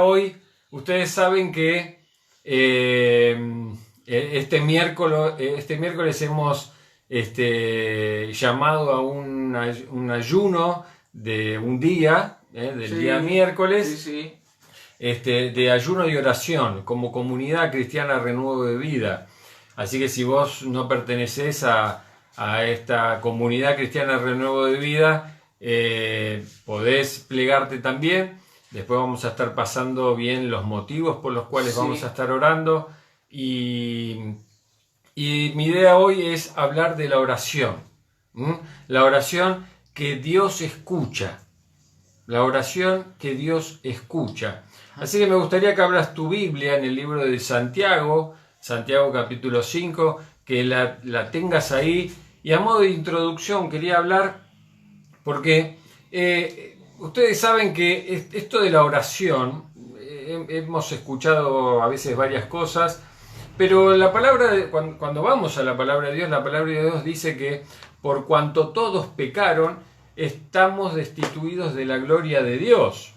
hoy, ustedes saben que este miércoles hemos llamado a un ayuno de un día, del día miércoles, de ayuno y oración, como comunidad cristiana Renuevo de Vida. Así que si vos no pertenecés a esta comunidad cristiana Renuevo de Vida, podés plegarte también. Después vamos a estar pasando bien los motivos por los cuales vamos a estar orando. Y mi idea hoy es hablar de la oración. La oración que Dios escucha. La oración que Dios escucha. Así que me gustaría que abras tu Biblia en el libro de Santiago, Santiago capítulo 5, que la tengas ahí. Y a modo de introducción quería hablar, porque ustedes saben que esto de la oración, hemos escuchado a veces varias cosas, pero la palabra, cuando vamos a la palabra de Dios dice que por cuanto todos pecaron, estamos destituidos de la gloria de Dios.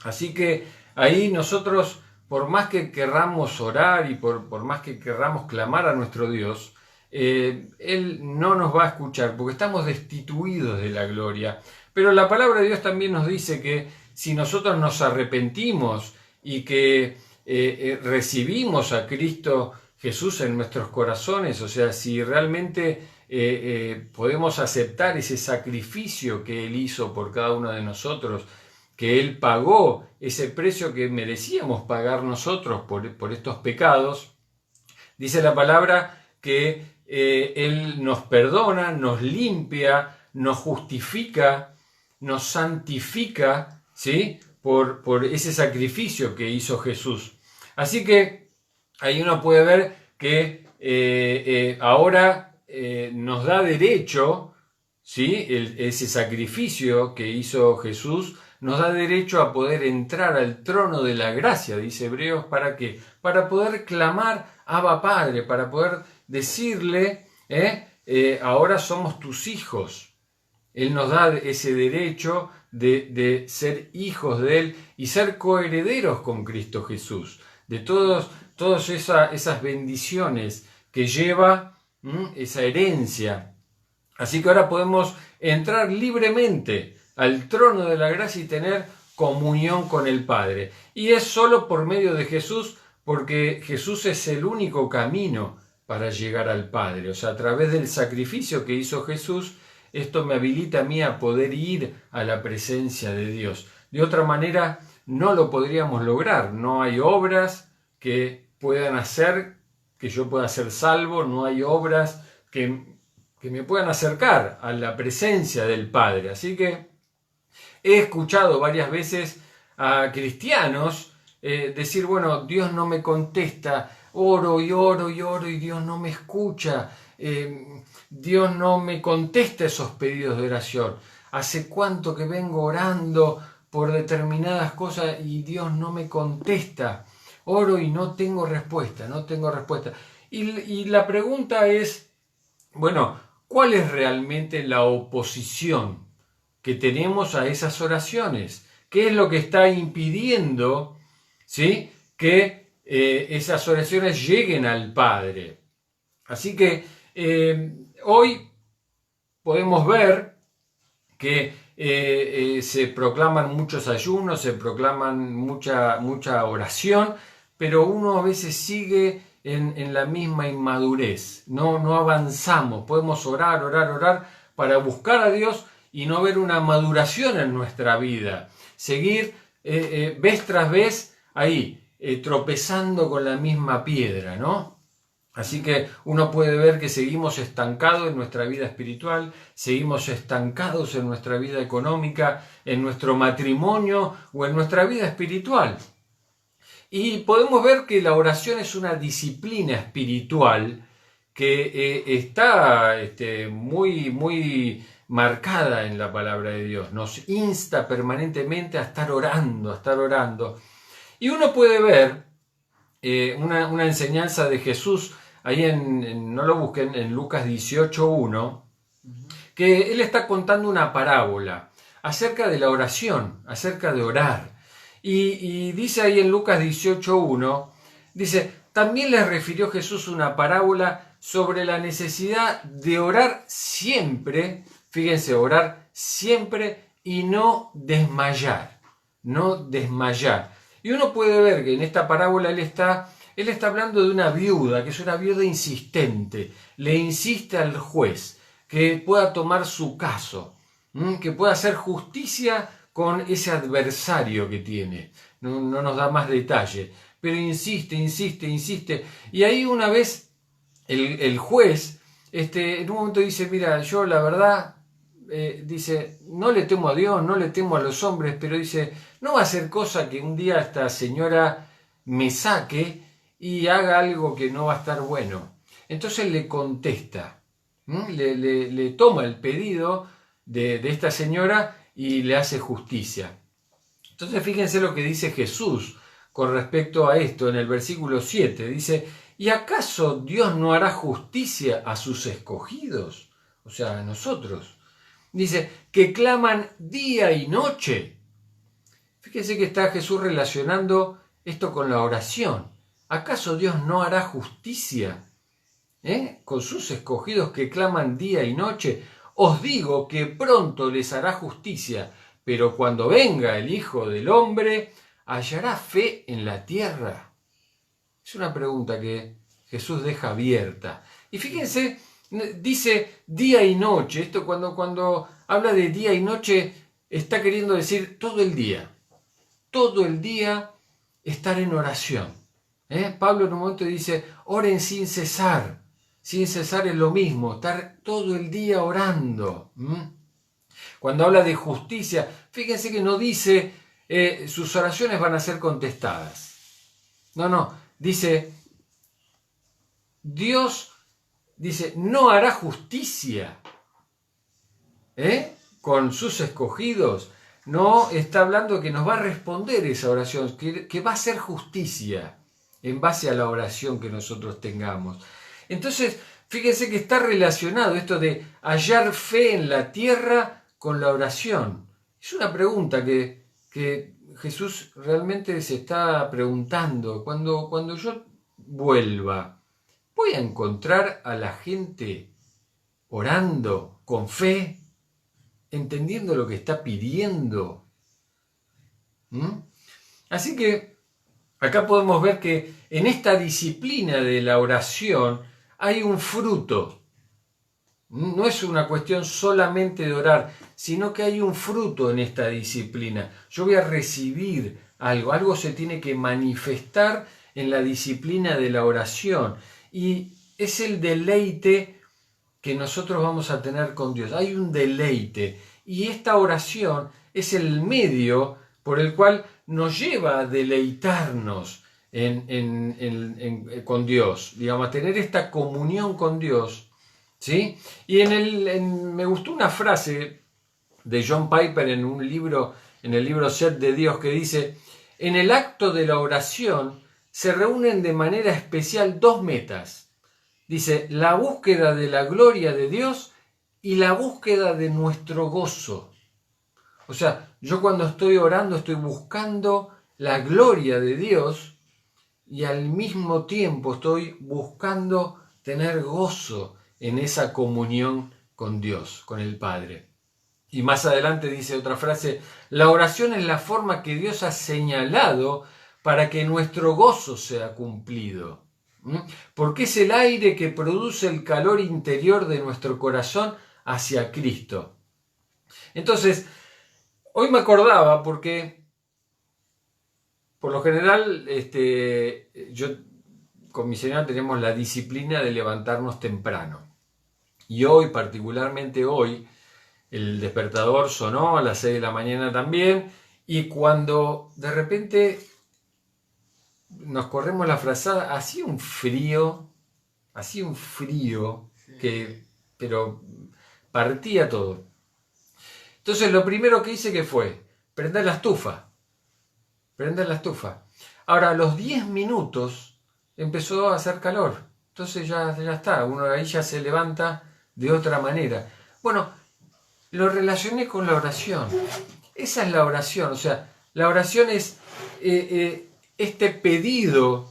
Así que ahí nosotros, por más que querramos orar y por más que querramos clamar a nuestro Dios, Él no nos va a escuchar porque estamos destituidos de la gloria. Pero la palabra de Dios también nos dice que si nosotros nos arrepentimos y que recibimos a Cristo Jesús en nuestros corazones, o sea, si realmente podemos aceptar ese sacrificio que Él hizo por cada uno de nosotros, que Él pagó ese precio que merecíamos pagar nosotros por estos pecados, dice la palabra que Él nos perdona, nos limpia, nos justifica, nos santifica, ¿sí? por ese sacrificio que hizo Jesús. Así que ahí uno puede ver que ahora nos da derecho, ¿sí? Ese sacrificio que hizo Jesús nos da derecho a poder entrar al trono de la gracia, dice Hebreos, ¿para qué? Para poder clamar Abba Padre, para poder decirle, ahora somos tus hijos. Él nos da ese derecho de ser hijos de Él y ser coherederos con Cristo Jesús, de todas esas bendiciones que lleva esa herencia. Así que ahora podemos entrar libremente al trono de la gracia y tener comunión con el Padre. Y es solo por medio de Jesús, porque Jesús es el único camino para llegar al Padre. O sea, a través del sacrificio que hizo Jesús, esto me habilita a mí a poder ir a la presencia de Dios. De otra manera, no lo podríamos lograr. No hay obras que puedan hacer que yo pueda ser salvo, no hay obras que me puedan acercar a la presencia del Padre. Así que he escuchado varias veces a cristianos decir, bueno, Dios no me contesta, oro y oro y oro y Dios no me escucha, Dios no me contesta esos pedidos de oración. ¿Hace cuánto que vengo orando por determinadas cosas y Dios no me contesta? Oro y no tengo respuesta, no tengo respuesta. Y la pregunta es, bueno, ¿cuál es realmente la oposición que tenemos a esas oraciones? ¿Qué es lo que está impidiendo, ¿sí?, que esas oraciones lleguen al Padre? Así que hoy podemos ver que se proclaman muchos ayunos, se proclaman mucha oración, pero uno a veces sigue en la misma inmadurez, no avanzamos. Podemos orar para buscar a Dios y no ver una maduración en nuestra vida, seguir vez tras vez ahí, tropezando con la misma piedra, ¿no? Así que uno puede ver que seguimos estancados en nuestra vida espiritual, seguimos estancados en nuestra vida económica, en nuestro matrimonio o en nuestra vida espiritual. Y podemos ver que la oración es una disciplina espiritual que está muy marcada en la palabra de Dios. Nos insta permanentemente a estar orando. Y uno puede ver una enseñanza de Jesús, ahí no lo busquen, en Lucas 18:1, que él está contando una parábola acerca de la oración, acerca de orar. Y dice ahí en Lucas 18:1, dice, también les refirió Jesús una parábola sobre la necesidad de orar siempre, fíjense, orar siempre y no desmayar, no desmayar. Y uno puede ver que en esta parábola él está hablando de una viuda, que es una viuda insistente, le insiste al juez que pueda tomar su caso, que pueda hacer justicia con ese adversario que tiene. No nos da más detalle, pero insiste. Y ahí una vez el juez en un momento dice, mira, yo la verdad, dice, no le temo a Dios, no le temo a los hombres, pero dice, no va a ser cosa que un día esta señora me saque y haga algo que no va a estar bueno. Entonces le contesta, le toma el pedido de esta señora y le hace justicia. Entonces fíjense lo que dice Jesús con respecto a esto en el versículo 7. Dice, ¿y acaso Dios no hará justicia a sus escogidos? O sea, a nosotros. Dice, que claman día y noche. Fíjense que está Jesús relacionando esto con la oración. ¿Acaso Dios no hará justicia con sus escogidos que claman día y noche? Os digo que pronto les hará justicia, pero cuando venga el Hijo del Hombre, ¿hallará fe en la tierra? Es una pregunta que Jesús deja abierta. Y fíjense, dice día y noche. Esto cuando habla de día y noche está queriendo decir todo el día. Todo el día estar en oración. Pablo en un momento dice, oren sin cesar. Sin cesar es lo mismo, estar todo el día orando. Cuando habla de justicia, fíjense que no dice sus oraciones van a ser contestadas. No, dice, Dios dice, no hará justicia con sus escogidos. No está hablando que nos va a responder esa oración, que va a ser justicia en base a la oración que nosotros tengamos. Entonces, fíjense que está relacionado esto de hallar fe en la tierra con la oración. Es una pregunta que Jesús realmente se está preguntando. Cuando yo vuelva, ¿voy a encontrar a la gente orando con fe, entendiendo lo que está pidiendo? Así que acá podemos ver que en esta disciplina de la oración hay un fruto. No es una cuestión solamente de orar, sino que hay un fruto en esta disciplina. Yo voy a recibir algo se tiene que manifestar en la disciplina de la oración. Y es el deleite que nosotros vamos a tener con Dios. Hay un deleite. Y esta oración es el medio por el cual nos lleva a deleitarnos con Dios, digamos, a tener esta comunión con Dios, ¿sí? Y me gustó una frase de John Piper en el libro Sed de Dios, que dice, en el acto de la oración se reúnen de manera especial dos metas. Dice, la búsqueda de la gloria de Dios y la búsqueda de nuestro gozo. O sea, yo cuando estoy orando estoy buscando la gloria de Dios y al mismo tiempo estoy buscando tener gozo en esa comunión con Dios, con el Padre. Y más adelante dice otra frase, la oración es la forma que Dios ha señalado para que nuestro gozo sea cumplido. Porque es el aire que produce el calor interior de nuestro corazón hacia Cristo. Entonces, hoy me acordaba porque por lo general yo con mi señora tenemos la disciplina de levantarnos temprano. Y hoy, particularmente hoy, el despertador sonó a las 6 de la mañana también, y cuando de repente nos corremos la frazada, hacía un frío pero partía todo. Entonces lo primero que hice que fue prender la estufa. Ahora a los 10 minutos empezó a hacer calor. Entonces ya está, uno ahí ya se levanta de otra manera. Bueno, lo relacioné con la oración. Esa es la oración, o sea, La oración es este pedido,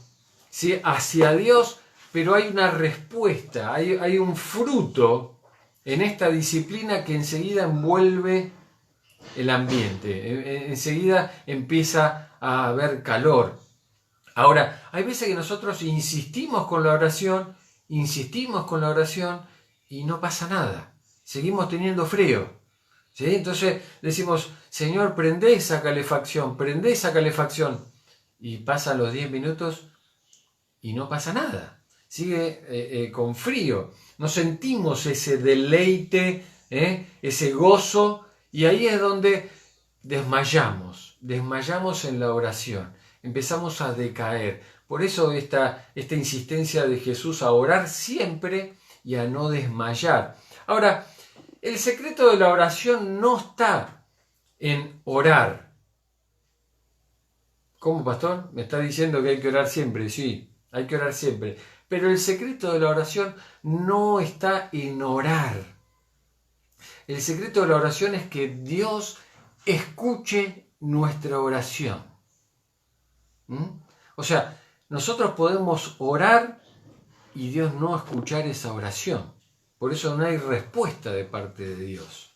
¿sí?, hacia Dios, pero hay una respuesta, hay un fruto en esta disciplina que enseguida envuelve el ambiente, enseguida empieza a haber calor. Ahora, hay veces que nosotros insistimos con la oración y no pasa nada, seguimos teniendo frío, ¿sí? Entonces decimos, Señor, prende esa calefacción, y pasan los 10 minutos y no pasa nada, sigue con frío, no sentimos ese deleite, ese gozo, y ahí es donde desmayamos en la oración, empezamos a decaer. Por eso esta insistencia de Jesús a orar siempre y a no desmayar. Ahora, el secreto de la oración no está en orar. ¿Cómo, pastor? ¿Me está diciendo que hay que orar siempre? Sí, hay que orar siempre. Pero el secreto de la oración no está en orar. El secreto de la oración es que Dios escuche nuestra oración. O sea, nosotros podemos orar y Dios no escuchar esa oración. Por eso no hay respuesta de parte de Dios.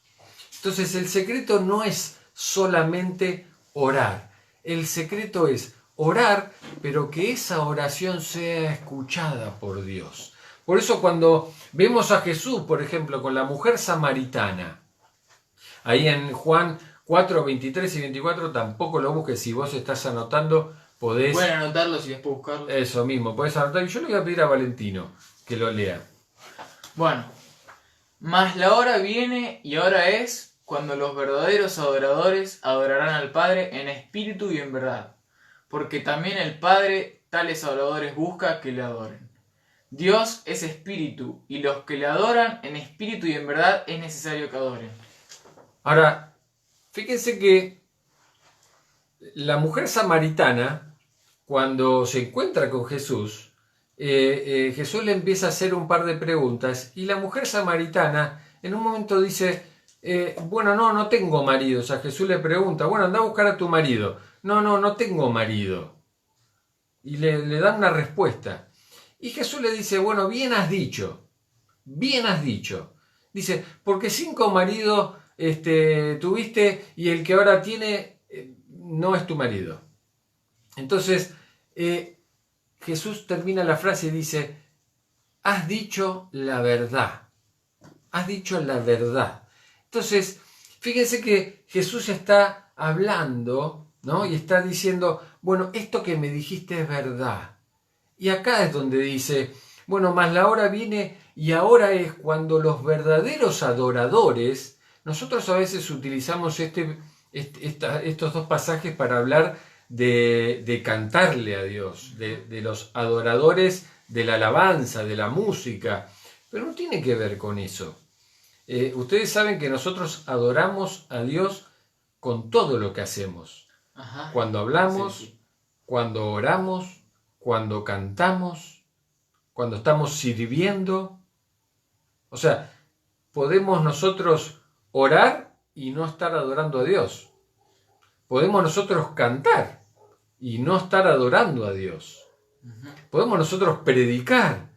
Entonces el secreto no es solamente orar. El secreto es orar, pero que esa oración sea escuchada por Dios. Por eso cuando vemos a Jesús, por ejemplo, con la mujer samaritana, ahí en Juan 4, 23 y 24, tampoco lo busques, si vos estás anotando, podés... Pueden anotarlo si después buscarlo. Eso mismo, podés anotar. Y yo le voy a pedir a Valentino que lo lea. Bueno, mas la hora viene y ahora es cuando los verdaderos adoradores adorarán al Padre en espíritu y en verdad, porque también el Padre tales adoradores busca que le adoren. Dios es espíritu, y los que le adoran en espíritu y en verdad es necesario que adoren. Ahora, fíjense que la mujer samaritana, cuando se encuentra con Jesús, Jesús le empieza a hacer un par de preguntas, y la mujer samaritana en un momento dice, bueno, no tengo marido. O sea, Jesús le pregunta, bueno, anda a buscar a tu marido. No tengo marido. Y le dan una respuesta. Y Jesús le dice, bueno, bien has dicho. Dice, porque 5 maridos tuviste y el que ahora tiene no es tu marido. Entonces, Jesús termina la frase y dice, has dicho la verdad. Entonces, fíjense que Jesús está hablando, ¿no? Y está diciendo, bueno, esto que me dijiste es verdad. Y acá es donde dice, bueno, mas la hora viene y ahora es cuando los verdaderos adoradores, nosotros a veces utilizamos estos dos pasajes para hablar de cantarle a Dios, de los adoradores, de la alabanza, de la música, pero no tiene que ver con eso. Ustedes saben que nosotros adoramos a Dios con todo lo que hacemos. Ajá. Cuando hablamos, Sí. Cuando oramos, cuando cantamos, cuando estamos sirviendo. O sea, podemos nosotros orar y no estar adorando a Dios. Podemos nosotros cantar y no estar adorando a Dios. Uh-huh. Podemos nosotros predicar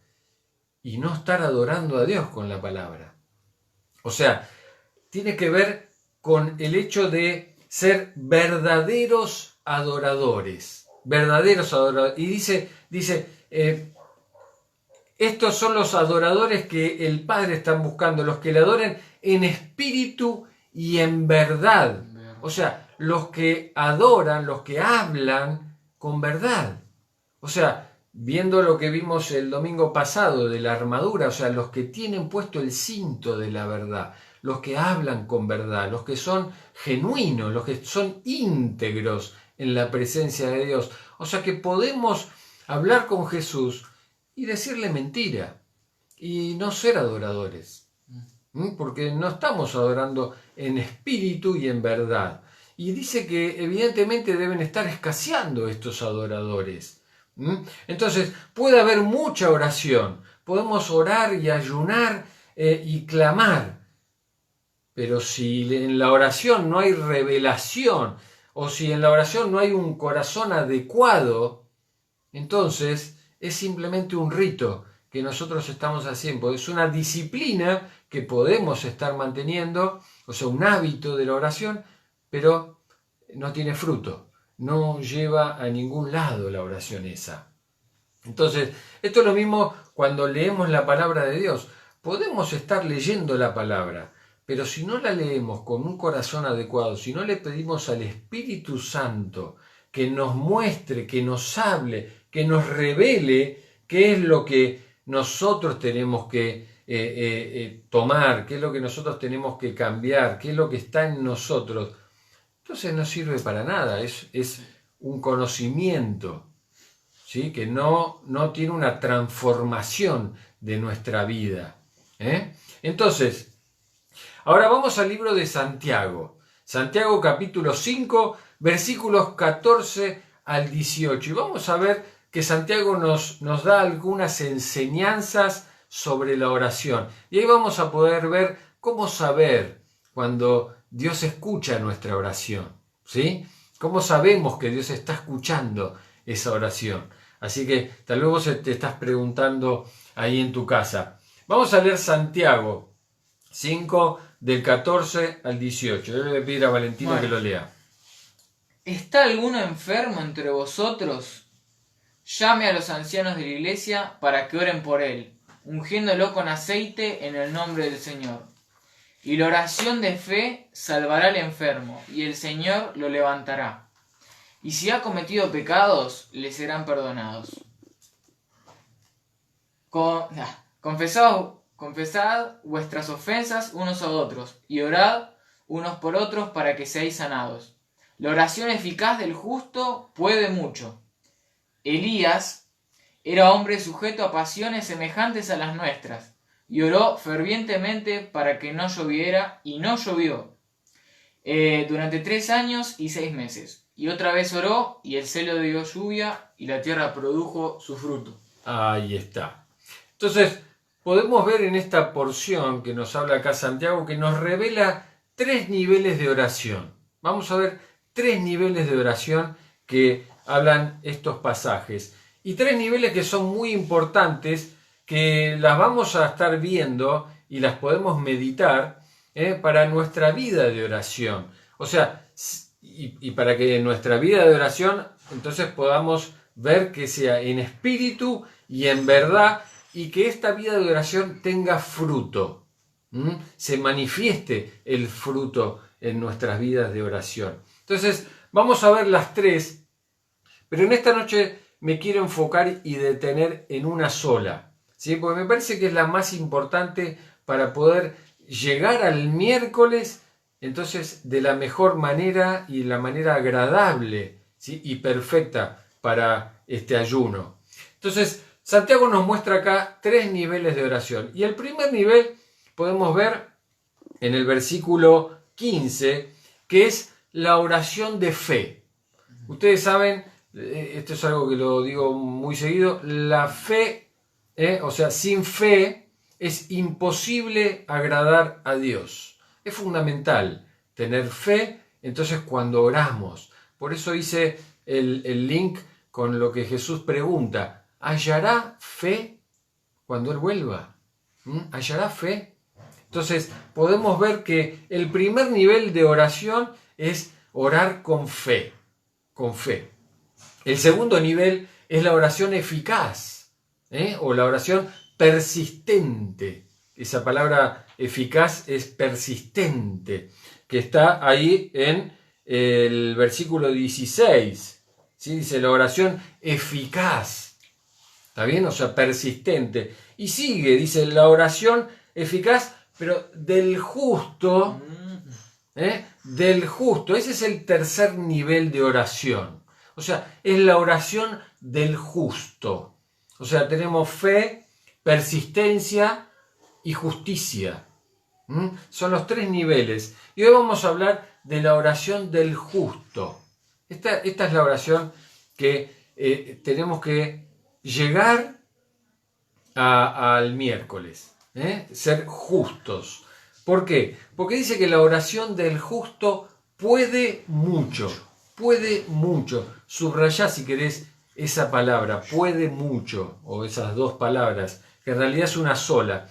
y no estar adorando a Dios con la palabra. O sea, tiene que ver con el hecho de ser verdaderos adoradores. Y dice estos son los adoradores que el Padre está buscando, los que le adoren en espíritu y en verdad. O sea, los que adoran, los que hablan con verdad. O sea, viendo lo que vimos el domingo pasado de la armadura, o sea, los que tienen puesto el cinto de la verdad, los que hablan con verdad, los que son genuinos, los que son íntegros en la presencia de Dios. O sea que podemos hablar con Jesús y decirle mentira y no ser adoradores, porque no estamos adorando en espíritu y en verdad. Y dice que evidentemente deben estar escaseando estos adoradores. Entonces puede haber mucha oración, podemos orar y ayunar y clamar, pero si en la oración no hay revelación, o si en la oración no hay un corazón adecuado, entonces es simplemente un rito que nosotros estamos haciendo. Es una disciplina que podemos estar manteniendo, o sea, un hábito de la oración, pero no tiene fruto, no lleva a ningún lado la oración esa. Entonces, esto es lo mismo cuando leemos la palabra de Dios. Podemos estar leyendo la palabra, pero si no la leemos con un corazón adecuado, si no le pedimos al Espíritu Santo que nos muestre, que nos hable, que nos revele qué es lo que nosotros tenemos que tomar, qué es lo que nosotros tenemos que cambiar, qué es lo que está en nosotros, entonces no sirve para nada, es un conocimiento, ¿sí? Que no tiene una transformación de nuestra vida. Entonces, ahora vamos al libro de Santiago. Santiago capítulo 5, versículos 14 al 18. Y vamos a ver que Santiago nos da algunas enseñanzas sobre la oración. Y ahí vamos a poder ver cómo saber cuando Dios escucha nuestra oración, ¿sí? ¿Cómo sabemos que Dios está escuchando esa oración? Así que tal vez vos te estás preguntando ahí en tu casa. Vamos a leer Santiago 5, del 14 al 18. Yo le voy a pedir a Valentino que lo lea. ¿Está alguno enfermo entre vosotros? Llame a los ancianos de la iglesia para que oren por él, ungiéndolo con aceite en el nombre del Señor. Y la oración de fe salvará al enfermo, y el Señor lo levantará. Y si ha cometido pecados, le serán perdonados. Confesad vuestras ofensas unos a otros, y orad unos por otros para que seáis sanados. La oración eficaz del justo puede mucho. Elías era hombre sujeto a pasiones semejantes a las nuestras, y oró fervientemente para que no lloviera, y no llovió, durante 3 años y 6 meses. Y otra vez oró, y el cielo dio lluvia, y la tierra produjo su fruto. Ahí está. Entonces, podemos ver en esta porción que nos habla acá Santiago, que nos revela 3 niveles de oración. Vamos a ver 3 niveles de oración que hablan estos pasajes. Y 3 niveles que son muy importantes, que las vamos a estar viendo y las podemos meditar para nuestra vida de oración. O sea, y para que en nuestra vida de oración entonces podamos ver que sea en espíritu y en verdad, y que esta vida de oración tenga fruto, se manifieste el fruto en nuestras vidas de oración. Entonces, vamos a ver las 3, pero en esta noche me quiero enfocar y detener en una sola, ¿sí? Porque me parece que es la más importante para poder llegar al miércoles, entonces, de la mejor manera y la manera agradable, ¿sí? Y perfecta para este ayuno. Entonces, Santiago nos muestra acá 3 niveles de oración. Y el primer nivel podemos ver en el versículo 15, que es la oración de fe. Ustedes saben, esto es algo que lo digo muy seguido, la fe, o sea, sin fe es imposible agradar a Dios. Es fundamental tener fe, entonces cuando oramos. Por eso hice el link con lo que Jesús pregunta. ¿Hallará fe cuando Él vuelva? ¿Hallará fe? Entonces podemos ver que el primer nivel de oración es orar con fe. Con fe. El segundo nivel es la oración eficaz, o la oración persistente. Esa palabra eficaz es persistente, que está ahí en el versículo 16. ¿Sí? Dice la oración eficaz. ¿Está bien? O sea, persistente. Y sigue, dice, la oración eficaz, pero del justo. Del justo. Ese es el tercer nivel de oración. O sea, es la oración del justo. O sea, tenemos fe, persistencia y justicia. Son los 3 niveles. Y hoy vamos a hablar de la oración del justo. Esta es la oración que tenemos que llegar al miércoles, ser justos. ¿Por qué? Porque dice que la oración del justo puede mucho. puede mucho. Subrayá si querés esa palabra, puede mucho, o esas dos palabras, que en realidad es una sola.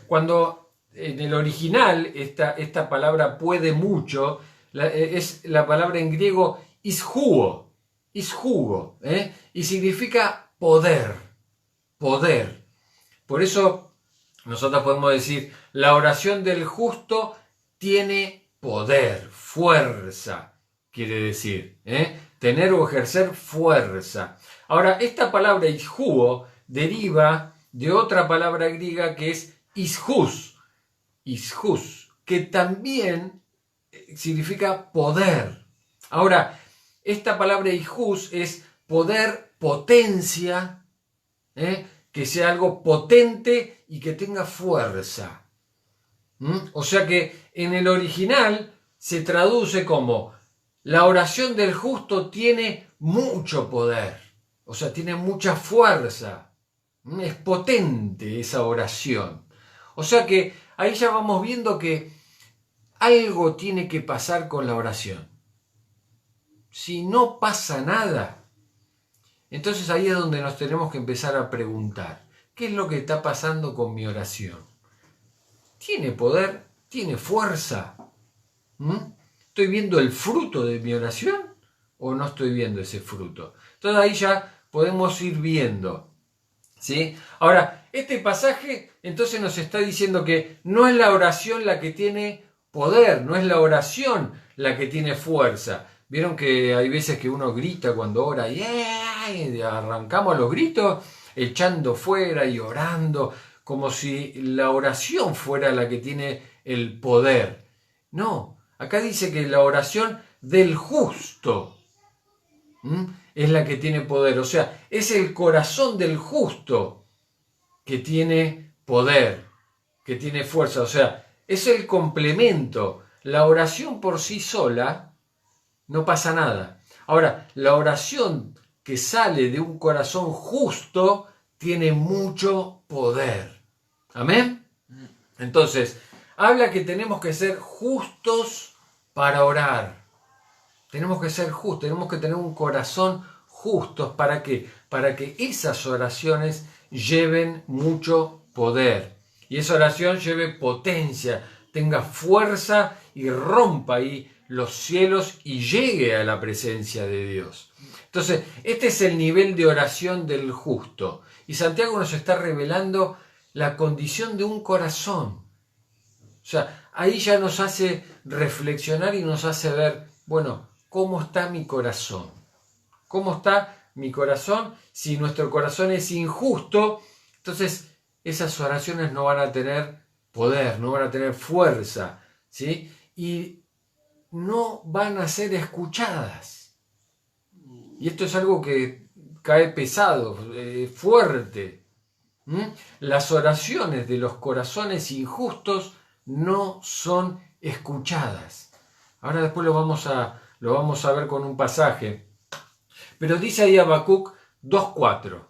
Cuando en el original esta palabra puede mucho, es la palabra en griego isjugo, y significa poder, poder. Por eso nosotros podemos decir, la oración del justo tiene poder, fuerza, quiere decir, tener o ejercer fuerza. Ahora, esta palabra isjugo deriva de otra palabra griega que es ishus, que también significa poder. Ahora, esta palabra ishus es poder, potencia, que sea algo potente y que tenga fuerza. O sea que en el original se traduce como la oración del justo tiene mucho poder, o sea, tiene mucha fuerza, es potente esa oración. O sea que ahí ya vamos viendo que algo tiene que pasar con la oración. Si no pasa nada, entonces ahí es donde nos tenemos que empezar a preguntar, ¿qué es lo que está pasando con mi oración? ¿Tiene poder? ¿Tiene fuerza? ¿Estoy viendo el fruto de mi oración o no estoy viendo ese fruto? Entonces ahí ya podemos ir viendo, ¿sí? Ahora, este pasaje entonces nos está diciendo que no es la oración la que tiene poder, no es la oración la que tiene fuerza. ¿Vieron que hay veces que uno grita cuando ora y arrancamos los gritos echando fuera y orando como si la oración fuera la que tiene el poder? No, acá dice que la oración del justo es la que tiene poder. O sea, es el corazón del justo que tiene poder, que tiene fuerza. O sea, es el complemento. La oración por sí sola no pasa nada. Ahora, la oración que sale de un corazón justo tiene mucho poder. ¿Amén? Entonces, habla que tenemos que ser justos para orar. Tenemos que ser justos, tenemos que tener un corazón justo. ¿Para qué? Para que esas oraciones lleven mucho poder. Y esa oración lleve potencia, tenga fuerza y rompa ahí los cielos y llegue a la presencia de Dios. Entonces, este es el nivel de oración del justo. Y Santiago nos está revelando la condición de un corazón. O sea, ahí ya nos hace reflexionar y nos hace ver, bueno, ¿cómo está mi corazón? ¿Cómo está mi corazón? Si nuestro corazón es injusto, entonces esas oraciones no van a tener poder, no van a tener fuerza, ¿sí? Y no van a ser escuchadas. Y esto es algo que cae pesado, fuerte. Las oraciones de los corazones injustos no son escuchadas. Ahora después lo vamos a ver con un pasaje. Pero dice ahí Habacuc 2.4.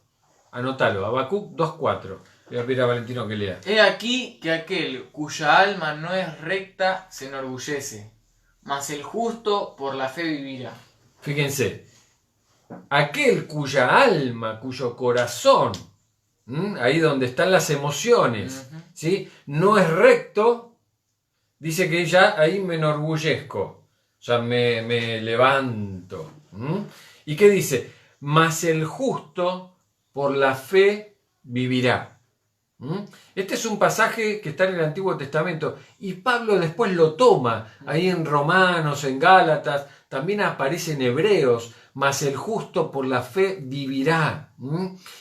Anótalo, Habacuc 2.4. Voy a pedir a Valentino que lea. He aquí que aquel cuya alma no es recta se enorgullece, mas el justo por la fe vivirá. Fíjense, aquel cuya alma, cuyo corazón, ahí donde están las emociones, ¿sí? No es recto, dice que ya ahí me enorgullezco, o sea, me levanto. ¿Y qué dice? Mas el justo por la fe vivirá. Este es un pasaje que está en el Antiguo Testamento y Pablo después lo toma ahí en Romanos, en Gálatas, también aparece en Hebreos, mas el justo por la fe vivirá.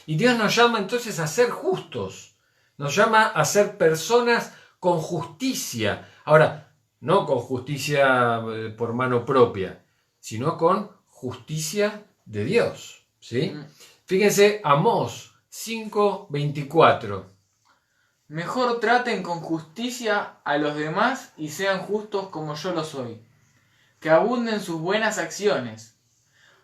Y Dios nos llama entonces a ser justos, nos llama a ser personas con justicia. Ahora, no con justicia por mano propia, sino con justicia de Dios, ¿sí? Fíjense, Amós 5:24. Mejor traten con justicia a los demás y sean justos como yo lo soy. Que abunden sus buenas acciones,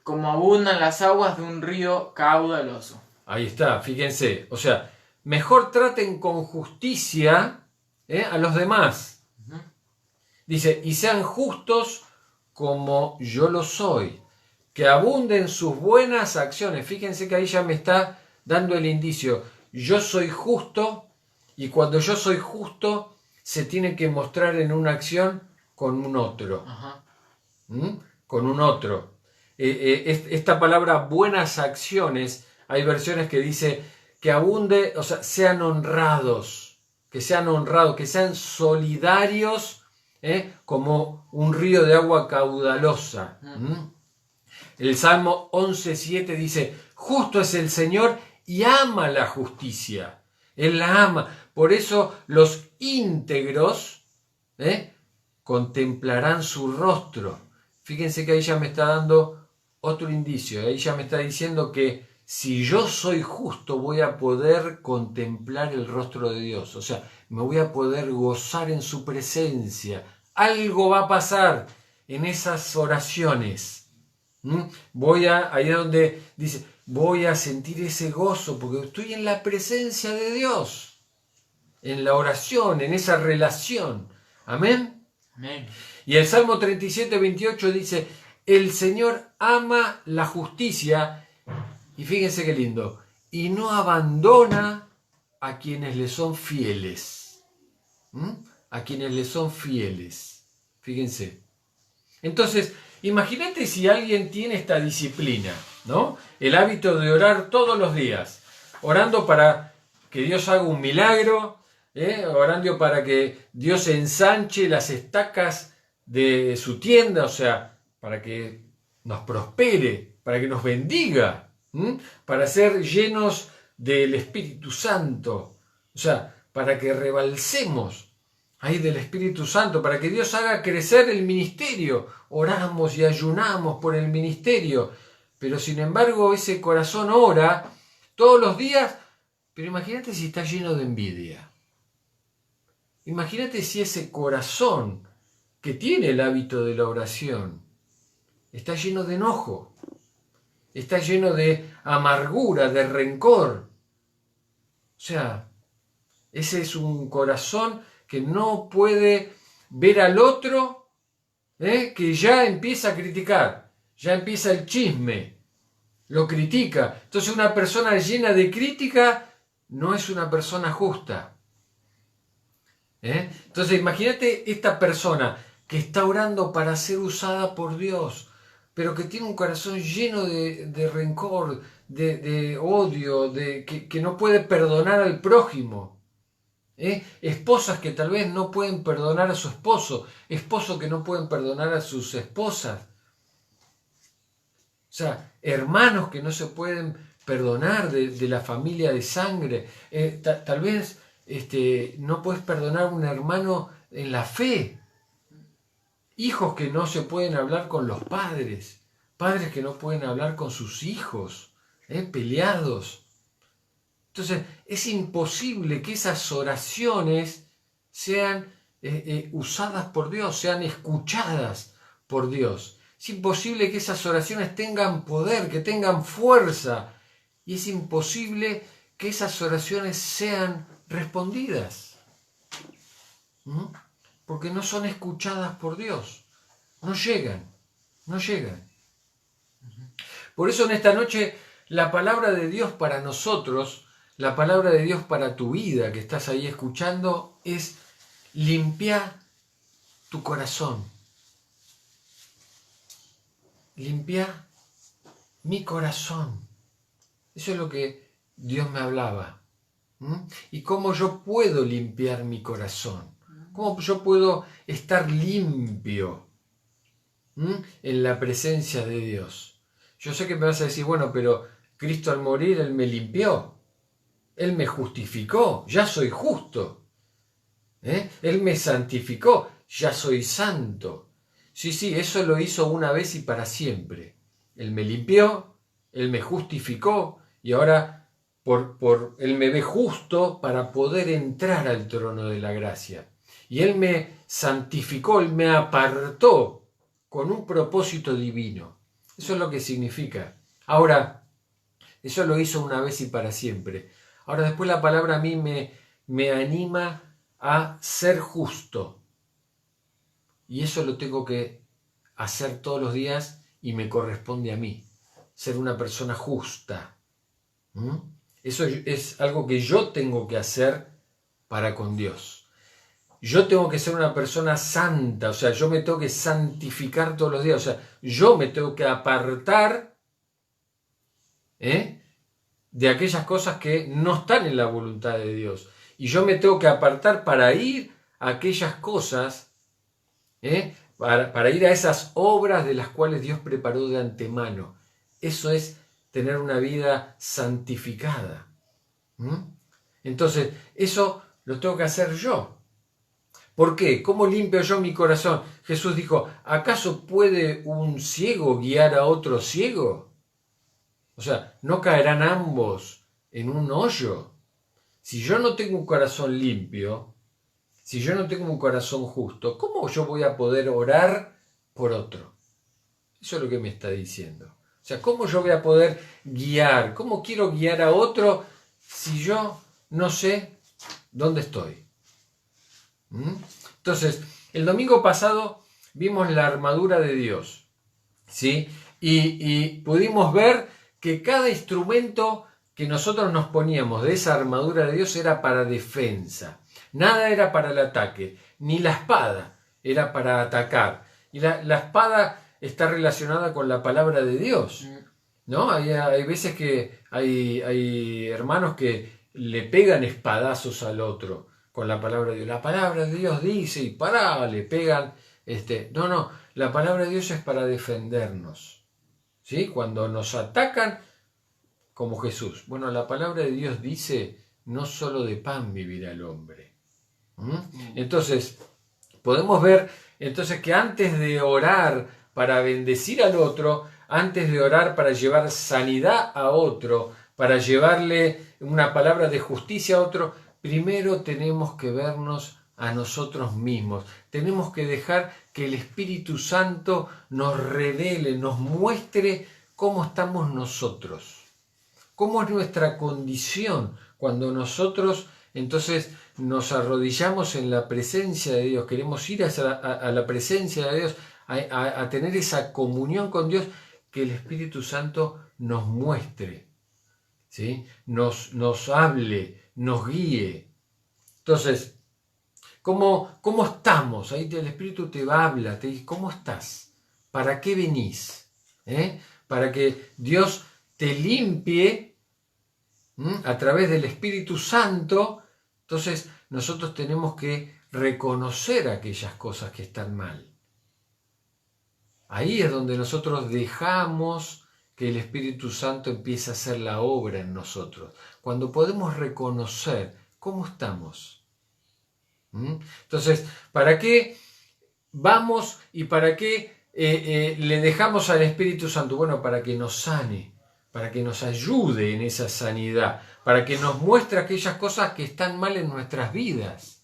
como abundan las aguas de un río caudaloso. Ahí está, fíjense. O sea, mejor traten con justicia a los demás. Dice, y sean justos como yo lo soy. que abunden sus buenas acciones. Fíjense que ahí ya me está dando el indicio. Yo soy justo, y cuando yo soy justo, se tiene que mostrar en una acción con un otro. Con un otro. Esta palabra buenas acciones, hay versiones que dice que abunde, o sea, sean honrados, que sean solidarios, como un río de agua caudalosa. El Salmo 11:7 dice, justo es el Señor y ama la justicia. Él la ama. Por eso los íntegros contemplarán su rostro. Fíjense que ahí ya me está dando otro indicio. Ahí ya me está diciendo que si yo soy justo voy a poder contemplar el rostro de Dios. O sea, me voy a poder gozar en su presencia. Algo va a pasar en esas oraciones. Ahí es donde dice, voy a sentir ese gozo porque estoy en la presencia de Dios. En la oración, en esa relación. Amén. Amén. Y el Salmo 37:28 dice, el Señor ama la justicia, y fíjense qué lindo, y no abandona a quienes le son fieles. A quienes le son fieles. Fíjense. Entonces, imagínate si alguien tiene esta disciplina, ¿no? El hábito de orar todos los días, orando para que Dios haga un milagro, orando para que Dios ensanche las estacas de su tienda, o sea, para que nos prospere, para que nos bendiga, para ser llenos del Espíritu Santo, o sea, para que rebalsemos ahí del Espíritu Santo, para que Dios haga crecer el ministerio. Oramos y ayunamos por el ministerio, pero sin embargo ese corazón ora todos los días, pero imagínate si está lleno de envidia. Imagínate si ese corazón que tiene el hábito de la oración está lleno de enojo, está lleno de amargura, de rencor. O sea, ese es un corazón que no puede ver al otro, que ya empieza a criticar, ya empieza el chisme, lo critica. Entonces una persona llena de crítica no es una persona justa. Entonces imagínate esta persona que está orando para ser usada por Dios, pero que tiene un corazón lleno de rencor, de odio, que no puede perdonar al prójimo. Esposas que tal vez no pueden perdonar a su esposo, esposos que no pueden perdonar a sus esposas. O sea, hermanos que no se pueden perdonar de la familia de sangre. Tal vez no puedes perdonar a un hermano en la fe. Hijos que no se pueden hablar con los padres. Padres que no pueden hablar con sus hijos. Peleados. Entonces, es imposible que esas oraciones sean usadas por Dios, sean escuchadas por Dios. Es imposible que esas oraciones tengan poder, que tengan fuerza. Y es imposible que esas oraciones sean respondidas. Porque no son escuchadas por Dios. No llegan. Por eso en esta noche la palabra de Dios para nosotros, la palabra de Dios para tu vida que estás ahí escuchando es limpiar tu corazón. Limpiar mi corazón. Eso es lo que Dios me hablaba. ¿Y cómo yo puedo limpiar mi corazón? ¿Cómo yo puedo estar limpio en la presencia de Dios? Yo sé que me vas a decir, bueno, pero Cristo al morir, Él me limpió. Él me justificó, ya soy justo. Él me santificó, ya soy santo. Sí, eso lo hizo una vez y para siempre. Él me limpió, Él me justificó y ahora Él me ve justo para poder entrar al trono de la gracia. Y Él me santificó, Él me apartó con un propósito divino. Eso es lo que significa. Ahora, eso lo hizo una vez y para siempre. Ahora después la palabra a mí me anima a ser justo. Y eso lo tengo que hacer todos los días y me corresponde a mí, ser una persona justa. Eso es algo que yo tengo que hacer para con Dios. Yo tengo que ser una persona santa, o sea, yo me tengo que santificar todos los días, o sea, yo me tengo que apartar de aquellas cosas que no están en la voluntad de Dios. Y yo me tengo que apartar para ir a aquellas cosas, para ir a esas obras de las cuales Dios preparó de antemano. Eso es tener una vida santificada. Entonces, eso lo tengo que hacer yo. ¿Por qué? ¿Cómo limpio yo mi corazón? Jesús dijo, ¿acaso puede un ciego guiar a otro ciego? O sea, ¿no caerán ambos en un hoyo? Si yo no tengo un corazón limpio, si yo no tengo un corazón justo, ¿cómo yo voy a poder orar por otro? Eso es lo que me está diciendo. O sea, ¿cómo yo voy a poder guiar? ¿Cómo quiero guiar a otro si yo no sé dónde estoy? Entonces, el domingo pasado vimos la armadura de Dios, ¿sí? Y pudimos ver que cada instrumento que nosotros nos poníamos de esa armadura de Dios era para defensa. Nada era para el ataque, ni la espada era para atacar. Y la espada está relacionada con la palabra de Dios, ¿no? Hay veces que hay hermanos que le pegan espadazos al otro con la palabra de Dios. La palabra de Dios dice y le pegan. No, la palabra de Dios es para defendernos, ¿sí? Cuando nos atacan, como Jesús. Bueno, la palabra de Dios dice, no solo de pan vivirá el hombre. Entonces, podemos ver entonces que antes de orar para bendecir al otro, antes de orar para llevar sanidad a otro, para llevarle una palabra de justicia a otro, primero tenemos que vernos a nosotros mismos. Tenemos que dejar que el Espíritu Santo nos revele, nos muestre cómo estamos nosotros, cómo es nuestra condición cuando nosotros entonces nos arrodillamos en la presencia de Dios, queremos ir a la presencia de Dios, a tener esa comunión con Dios, que el Espíritu Santo nos muestre, ¿sí? Nos hable, nos guíe. Entonces, ¿cómo estamos? Ahí el Espíritu te habla, te dice, ¿cómo estás? ¿Para qué venís? Para que Dios te limpie a través del Espíritu Santo. Entonces nosotros tenemos que reconocer aquellas cosas que están mal. Ahí es donde nosotros dejamos que el Espíritu Santo empiece a hacer la obra en nosotros. Cuando podemos reconocer cómo estamos. Entonces, ¿para qué vamos y para qué le dejamos al Espíritu Santo? Bueno, para que nos sane, para que nos ayude en esa sanidad, para que nos muestre aquellas cosas que están mal en nuestras vidas.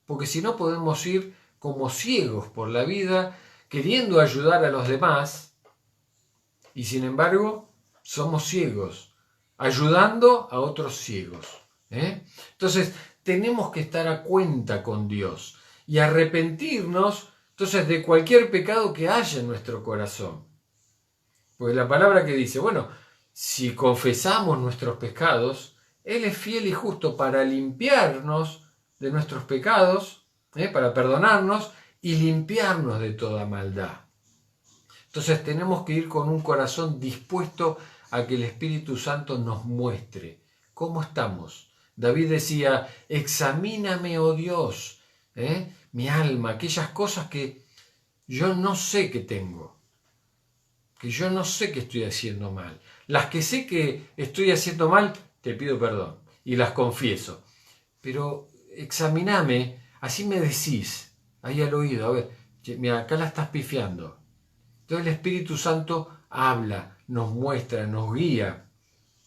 Porque si no podemos ir como ciegos por la vida, queriendo ayudar a los demás, y sin embargo somos ciegos, ayudando a otros ciegos. Entonces tenemos que estar a cuenta con Dios y arrepentirnos entonces de cualquier pecado que haya en nuestro corazón. Porque la palabra que dice, bueno, si confesamos nuestros pecados, Él es fiel y justo para limpiarnos de nuestros pecados, para perdonarnos y limpiarnos de toda maldad. Entonces tenemos que ir con un corazón dispuesto a que el Espíritu Santo nos muestre cómo estamos. David decía, examíname, oh Dios, mi alma, aquellas cosas que yo no sé que tengo, que yo no sé que estoy haciendo mal. Las que sé que estoy haciendo mal, te pido perdón y las confieso. Pero examíname, así me decís, ahí al oído, a ver, mira, acá la estás pifiando. Entonces el Espíritu Santo habla, nos muestra, nos guía.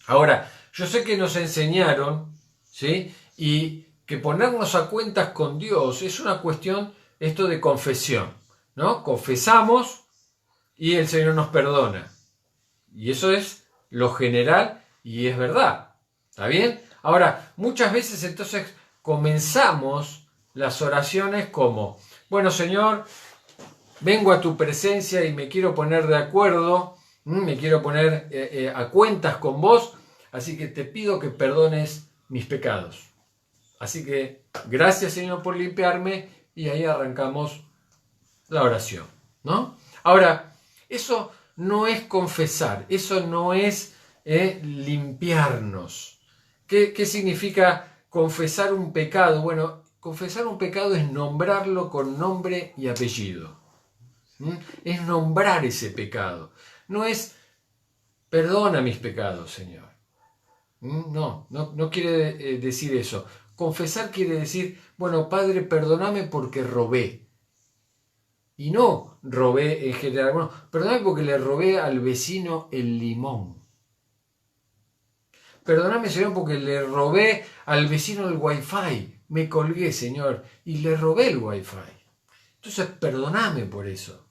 Ahora, yo sé que nos enseñaron, ¿sí? Y que ponernos a cuentas con Dios es una cuestión, esto de confesión, ¿no? Confesamos y el Señor nos perdona. Y eso es lo general y es verdad. ¿Está bien? Ahora, muchas veces entonces comenzamos las oraciones como, bueno, Señor, vengo a tu presencia y me quiero poner de acuerdo, me quiero poner a cuentas con vos, así que te pido que perdones mis pecados. Así que gracias, Señor, por limpiarme, y ahí arrancamos la oración, ¿no? Ahora, eso no es confesar, eso no es limpiarnos. ¿Qué significa confesar un pecado? Bueno, confesar un pecado es nombrarlo con nombre y apellido. Es nombrar ese pecado. No es perdona mis pecados, Señor. No quiere decir eso. Confesar quiere decir, bueno, Padre, perdóname porque robé. Y no robé en general. Bueno, perdóname porque le robé al vecino el limón. Perdóname, Señor, porque le robé al vecino el wifi. Me colgué, Señor, y le robé el wifi. Entonces, perdóname por eso.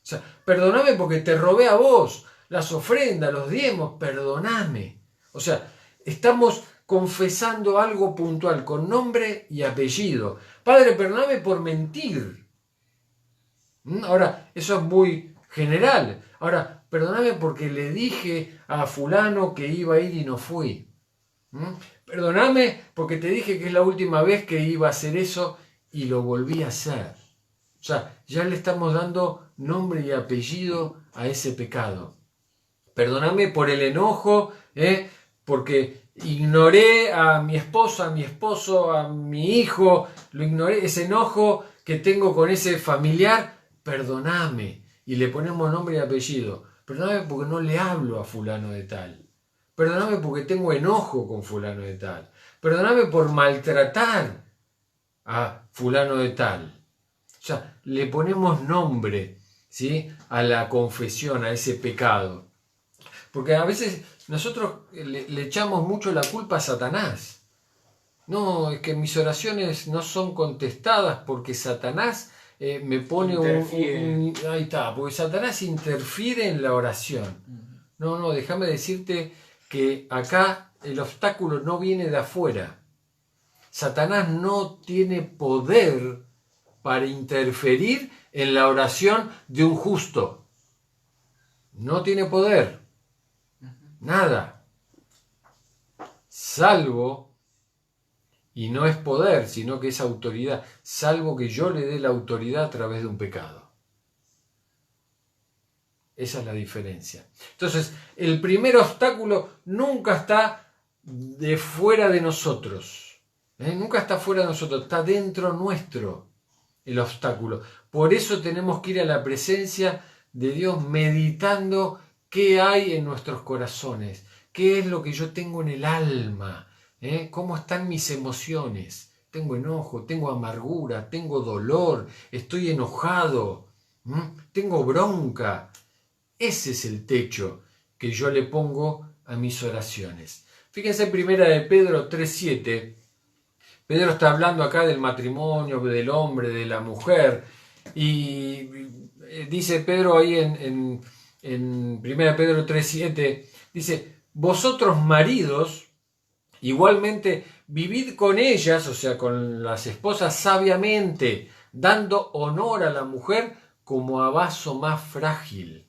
O sea, perdóname porque te robé a vos las ofrendas, los diezmos, perdóname. O sea, estamos confesando algo puntual, con nombre y apellido. Padre, perdóname por mentir. Ahora, eso es muy general. Ahora, perdóname porque le dije a fulano que iba a ir y no fui. Perdóname porque te dije que es la última vez que iba a hacer eso y lo volví a hacer. O sea, ya le estamos dando nombre y apellido a ese pecado. Perdóname por el enojo, porque ignoré a mi esposa, a mi esposo, a mi hijo, lo ignoré, ese enojo que tengo con ese familiar, perdóname. Y le ponemos nombre y apellido. Perdóname porque no le hablo a fulano de tal. Perdóname porque tengo enojo con fulano de tal. Perdóname por maltratar a fulano de tal. O sea, le ponemos nombre, ¿sí?, a la confesión, a ese pecado. Porque a veces nosotros le echamos mucho la culpa a Satanás. No, es que mis oraciones no son contestadas porque Satanás me pone ahí está, porque Satanás interfiere en la oración. No, déjame decirte que acá el obstáculo no viene de afuera. Satanás no tiene poder para interferir en la oración de un justo. No tiene poder. Nada. Salvo, y no es poder, sino que es autoridad, salvo que yo le dé la autoridad a través de un pecado. Esa es la diferencia. Entonces, el primer obstáculo nunca está de fuera de nosotros. Nunca está fuera de nosotros, está dentro nuestro el obstáculo. Por eso tenemos que ir a la presencia de Dios meditando qué hay en nuestros corazones, qué es lo que yo tengo en el alma, cómo están mis emociones. Tengo enojo, tengo amargura, tengo dolor, estoy enojado, tengo bronca. Ese es el techo que yo le pongo a mis oraciones. Fíjense en primera de Pedro 3:7. Pedro está hablando acá del matrimonio, del hombre, de la mujer, y dice Pedro ahí en 1 Pedro 3:7, dice, vosotros maridos, igualmente vivid con ellas, o sea, con las esposas sabiamente, dando honor a la mujer como a vaso más frágil,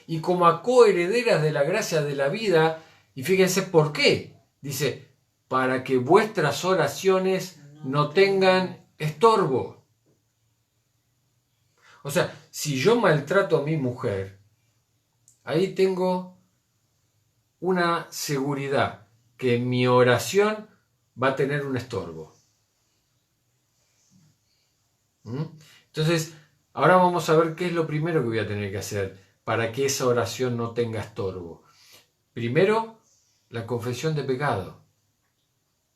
y como a coherederas de la gracia de la vida, y fíjense por qué, dice, para que vuestras oraciones no tengan estorbo. O sea, si yo maltrato a mi mujer, ahí tengo una seguridad que mi oración va a tener un estorbo. Entonces, ahora vamos a ver qué es lo primero que voy a tener que hacer para que esa oración no tenga estorbo. Primero, la confesión de pecado.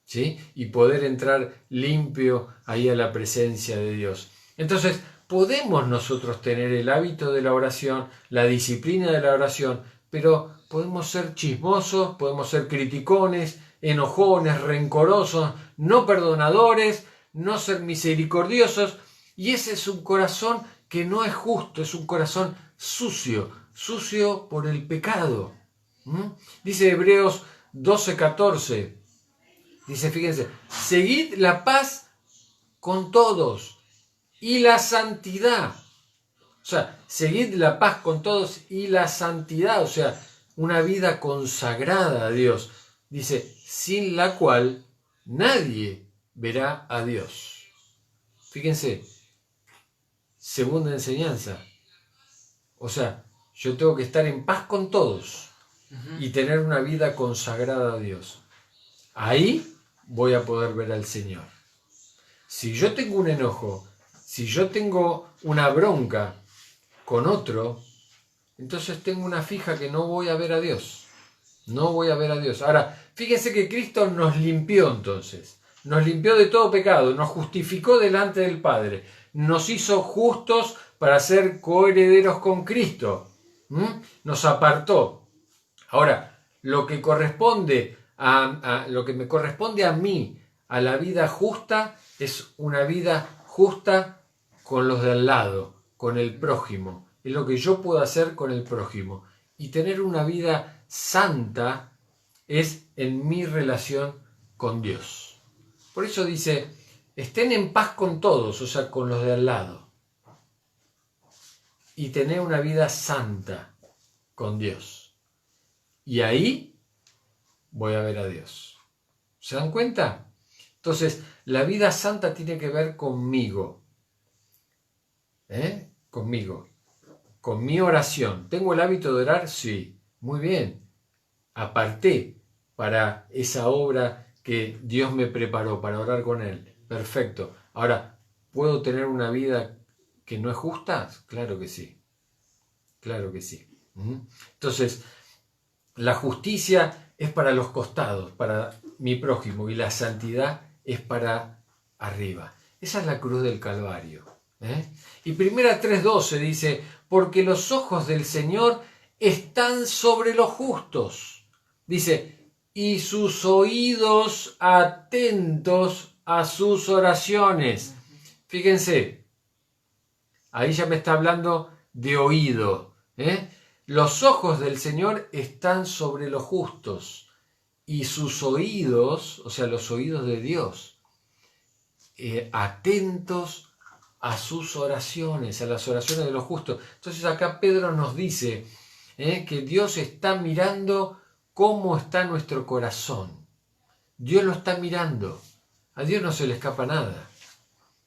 ¿Sí? Y poder entrar limpio ahí a la presencia de Dios. Entonces, podemos nosotros tener el hábito de la oración, la disciplina de la oración, pero podemos ser chismosos, podemos ser criticones, enojones, rencorosos, no perdonadores, no ser misericordiosos, y ese es un corazón que no es justo, es un corazón sucio por el pecado. Dice Hebreos 12:14. Dice, fíjense, seguid la paz con todos y la santidad, O sea, seguid la paz con todos y la santidad, o sea, una vida consagrada a Dios. Dice, sin la cual nadie verá a Dios. Fíjense, segunda enseñanza. O sea, yo tengo que estar en paz con todos y tener una vida consagrada a Dios. Ahí voy a poder ver al Señor. Si yo tengo un enojo, si yo tengo una bronca con otro, entonces tengo una fija que no voy a ver a Dios. No voy a ver a Dios. Ahora, fíjense que Cristo nos limpió entonces. Nos limpió de todo pecado, nos justificó delante del Padre, nos hizo justos para ser coherederos con Cristo. Nos apartó. Ahora, lo que me corresponde a mí, a la vida justa, es una vida justa con los de al lado, con el prójimo. Es lo que yo puedo hacer con el prójimo. Y tener una vida santa es en mi relación con Dios. Por eso dice, estén en paz con todos, o sea, con los de al lado. Y tener una vida santa con Dios. Y ahí voy a ver a Dios. ¿Se dan cuenta? Entonces, la vida santa tiene que ver conmigo. Conmigo. Con mi oración. ¿Tengo el hábito de orar? Sí. Muy bien. Aparté para esa obra que Dios me preparó para orar con Él. Perfecto. Ahora, ¿puedo tener una vida que no es justa? Claro que sí. Claro que sí. Entonces, la justicia es para los costados, para mi prójimo, y la santidad es para arriba. Esa es la cruz del Calvario. Y Primera 3:12 dice, porque los ojos del Señor están sobre los justos. Dice, y sus oídos atentos a sus oraciones. Fíjense, ahí ya me está hablando de oído. Los ojos del Señor están sobre los justos y sus oídos, o sea, los oídos de Dios, atentos a sus oraciones, a las oraciones de los justos. Entonces acá Pedro nos dice que Dios está mirando cómo está nuestro corazón. Dios lo está mirando. A Dios no se le escapa nada.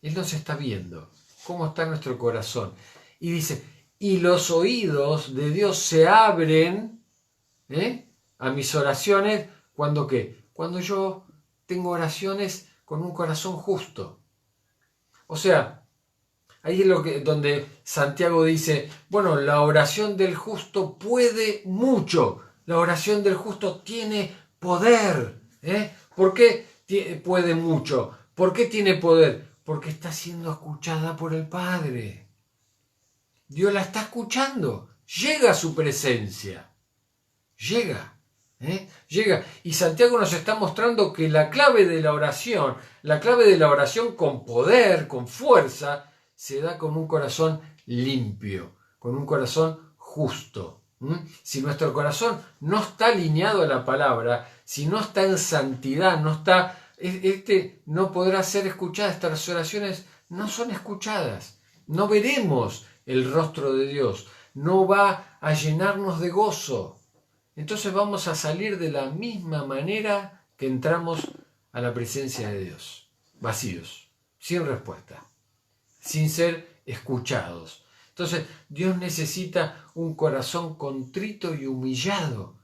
Él nos está viendo cómo está nuestro corazón. Y dice, y los oídos de Dios se abren a mis oraciones, ¿cuándo qué? Cuando yo tengo oraciones con un corazón justo. O sea, ahí es donde Santiago dice, bueno, la oración del justo puede mucho, la oración del justo tiene poder. ¿Por qué puede mucho? ¿Por qué tiene poder? Porque está siendo escuchada por el Padre. Dios la está escuchando, llega a su presencia, llega. Y Santiago nos está mostrando que la clave de la oración con poder, con fuerza, se da con un corazón limpio, con un corazón justo. Si nuestro corazón no está alineado a la palabra, si no está en santidad, no podrá ser escuchada, estas oraciones no son escuchadas, no veremos el rostro de Dios, no va a llenarnos de gozo. Entonces vamos a salir de la misma manera que entramos a la presencia de Dios, vacíos, sin respuesta, sin ser escuchados. Entonces Dios necesita un corazón contrito y humillado.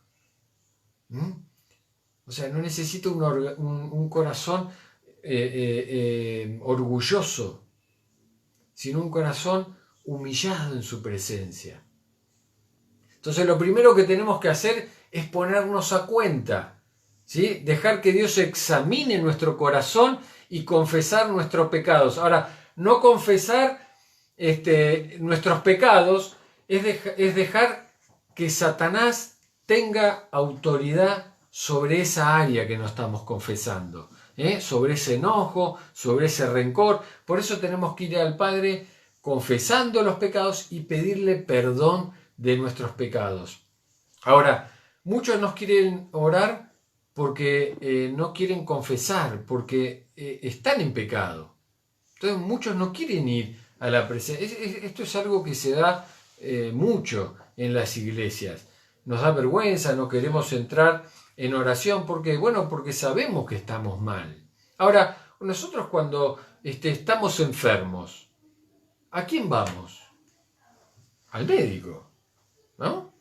O sea, no necesita un corazón orgulloso, sino un corazón humillado en su presencia. Entonces lo primero que tenemos que hacer es ponernos a cuenta, ¿sí? Dejar que Dios examine nuestro corazón y confesar nuestros pecados. Ahora, no confesar nuestros pecados es dejar que Satanás tenga autoridad sobre esa área que no estamos confesando, sobre ese enojo, sobre ese rencor. Por eso tenemos que ir al Padre confesando los pecados y pedirle perdón de nuestros pecados. Ahora, muchos nos quieren orar porque no quieren confesar, porque están en pecado. Entonces muchos no quieren ir a la presencia. Esto es algo que se da mucho en las iglesias. Nos da vergüenza, no queremos entrar en oración. ¿Por qué? Bueno, porque sabemos que estamos mal. Ahora, nosotros cuando estamos enfermos, ¿a quién vamos? Al médico, ¿no?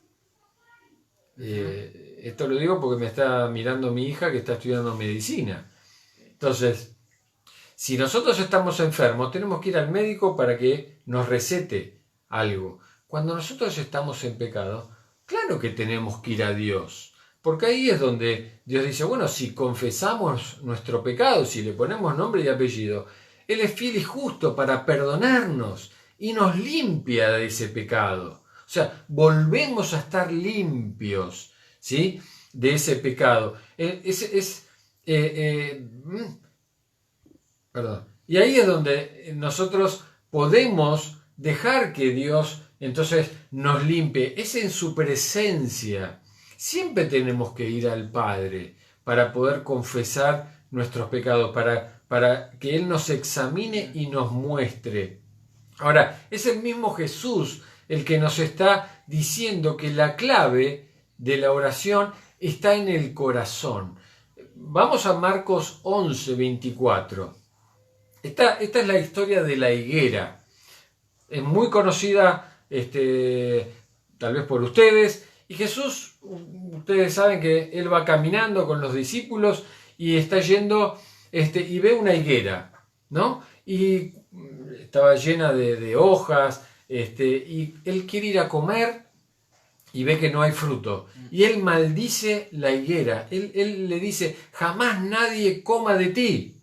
Esto lo digo porque me está mirando mi hija que está estudiando medicina. Entonces, si nosotros estamos enfermos, tenemos que ir al médico para que nos recete algo. Cuando nosotros estamos en pecado, claro que tenemos que ir a Dios. Porque ahí es donde Dios dice, bueno, si confesamos nuestro pecado, si le ponemos nombre y apellido, Él es fiel y justo para perdonarnos y nos limpia de ese pecado. O sea, volvemos a estar limpios, ¿sí?, de ese pecado. Perdón. Y ahí es donde nosotros podemos dejar que Dios entonces nos limpie. Es en su presencia. Siempre tenemos que ir al Padre para poder confesar nuestros pecados, para que Él nos examine y nos muestre. Ahora, es el mismo Jesús el que nos está diciendo que la clave de la oración está en el corazón. Vamos a Marcos 11, 24. Esta es la historia de la higuera. Es muy conocida, tal vez por ustedes. Y Jesús, ustedes saben que Él va caminando con los discípulos y está yendo y ve una higuera, ¿no? Y estaba llena de hojas, y Él quiere ir a comer y ve que no hay fruto. Y Él maldice la higuera. Él le dice, jamás nadie coma de ti.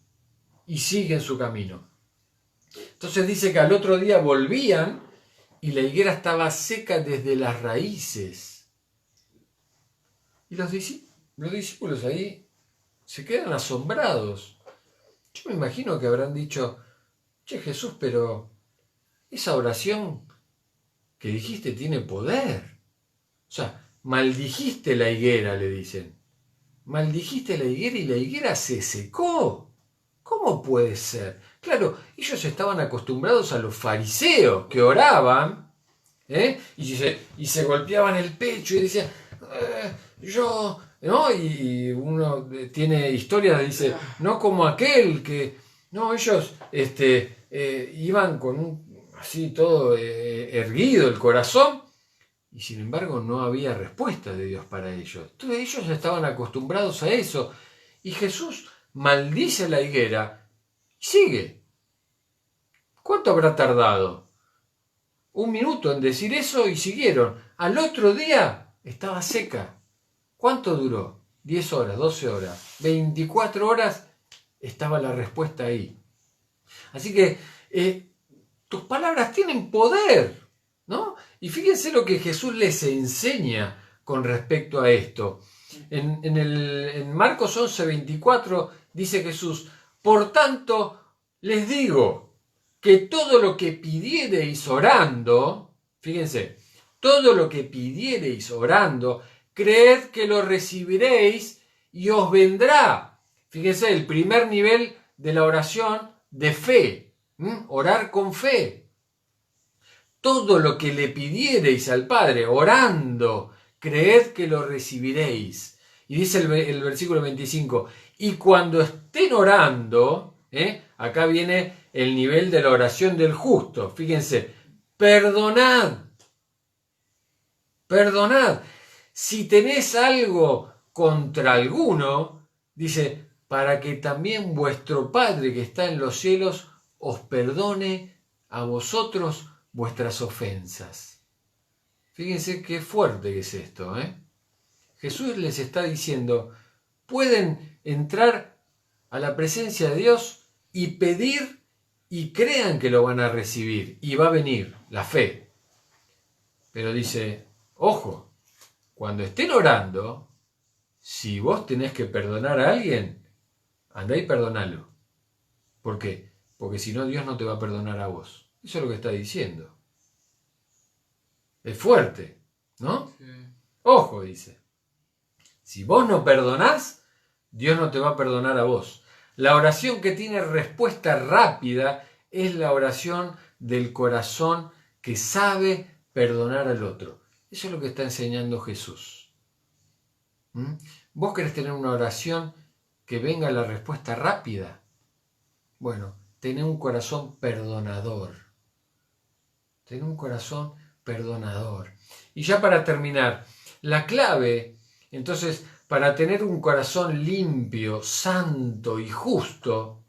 Y sigue en su camino. Entonces dice que al otro día volvían y la higuera estaba seca desde las raíces. Y los discípulos ahí se quedan asombrados. Yo me imagino que habrán dicho, che, Jesús, pero esa oración que dijiste tiene poder. O sea, maldijiste la higuera, le dicen. Maldijiste la higuera y la higuera se secó. ¿Cómo puede ser? Claro, ellos estaban acostumbrados a los fariseos que oraban, y se golpeaban el pecho y decían, yo, ¿no? Y uno tiene historias, dice, no como aquel que, no, ellos iban con así todo erguido el corazón, y sin embargo no había respuesta de Dios para ellos. Entonces ellos estaban acostumbrados a eso, y Jesús maldice la higuera y sigue. ¿Cuánto habrá tardado? 1 minuto en decir eso y siguieron. Al otro día estaba seca. ¿Cuánto duró? 10 horas, 12 horas, 24 horas estaba la respuesta ahí. Así que tus palabras tienen poder, ¿no? Y fíjense lo que Jesús les enseña con respecto a esto. En Marcos 11, 24 dice Jesús, por tanto les digo que todo lo que pidiereis orando, fíjense, todo lo que pidiereis orando, creed que lo recibiréis y os vendrá. Fíjense, el primer nivel de la oración de fe, orar con fe. Todo lo que le pidiereis al Padre orando, creed que lo recibiréis. Y dice el versículo 25, y cuando estén orando, acá viene el nivel de la oración del justo. Fíjense, perdonad. Si tenés algo contra alguno, dice, para que también vuestro Padre que está en los cielos os perdone a vosotros vuestras ofensas. Fíjense qué fuerte que es esto, Jesús les está diciendo, pueden entrar a la presencia de Dios y pedir y crean que lo van a recibir y va a venir la fe. Pero dice, ojo, cuando estén orando, si vos tenés que perdonar a alguien, andá y perdonalo. ¿Por qué? Porque si no, Dios no te va a perdonar a vos. Eso es lo que está diciendo. Es fuerte, ¿no? Sí. Ojo, dice. Si vos no perdonás, Dios no te va a perdonar a vos. La oración que tiene respuesta rápida es la oración del corazón que sabe perdonar al otro. Eso es lo que está enseñando Jesús. ¿Vos querés tener una oración que venga la respuesta rápida? Bueno, tené un corazón perdonador. Tené un corazón perdonador. Y ya para terminar, la clave, entonces, para tener un corazón limpio, santo y justo,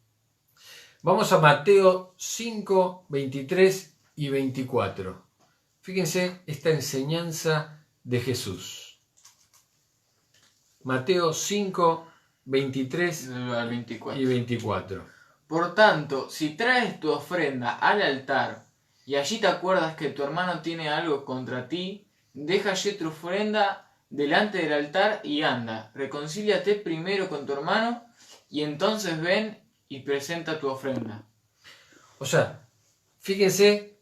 vamos a Mateo 5, 23 y 24. Fíjense esta enseñanza de Jesús. Mateo 5, 23 y 24. Por tanto, si traes tu ofrenda al altar y allí te acuerdas que tu hermano tiene algo contra ti, deja allí tu ofrenda delante del altar y anda, reconcíliate primero con tu hermano y entonces ven y presenta tu ofrenda. O sea, fíjense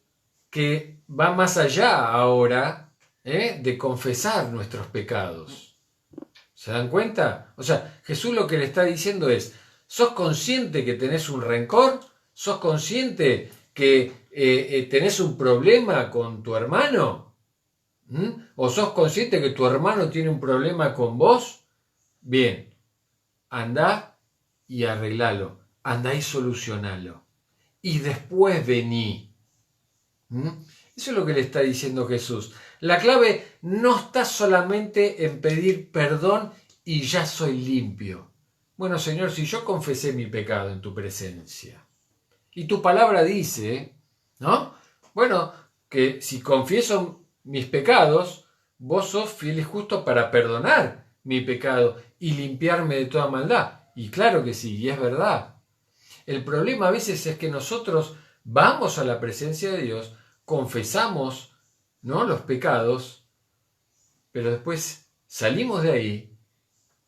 que va más allá ahora de confesar nuestros pecados. ¿Se dan cuenta? O sea, Jesús lo que le está diciendo es, ¿sos consciente que tenés un rencor? ¿Sos consciente que tenés un problema con tu hermano? ¿O sos consciente que tu hermano tiene un problema con vos? Bien, andá y arreglalo, andá y solucionalo. Y después vení. Eso es lo que le está diciendo Jesús. La clave no está solamente en pedir perdón y ya soy limpio. Bueno, Señor, si yo confesé mi pecado en tu presencia, y tu palabra dice, ¿no? Bueno, que si confieso mis pecados, vos sos fiel y justo para perdonar mi pecado y limpiarme de toda maldad. Y claro que sí, y es verdad. El problema a veces es que nosotros vamos a la presencia de Dios, confesamos, ¿no?, los pecados, pero después salimos de ahí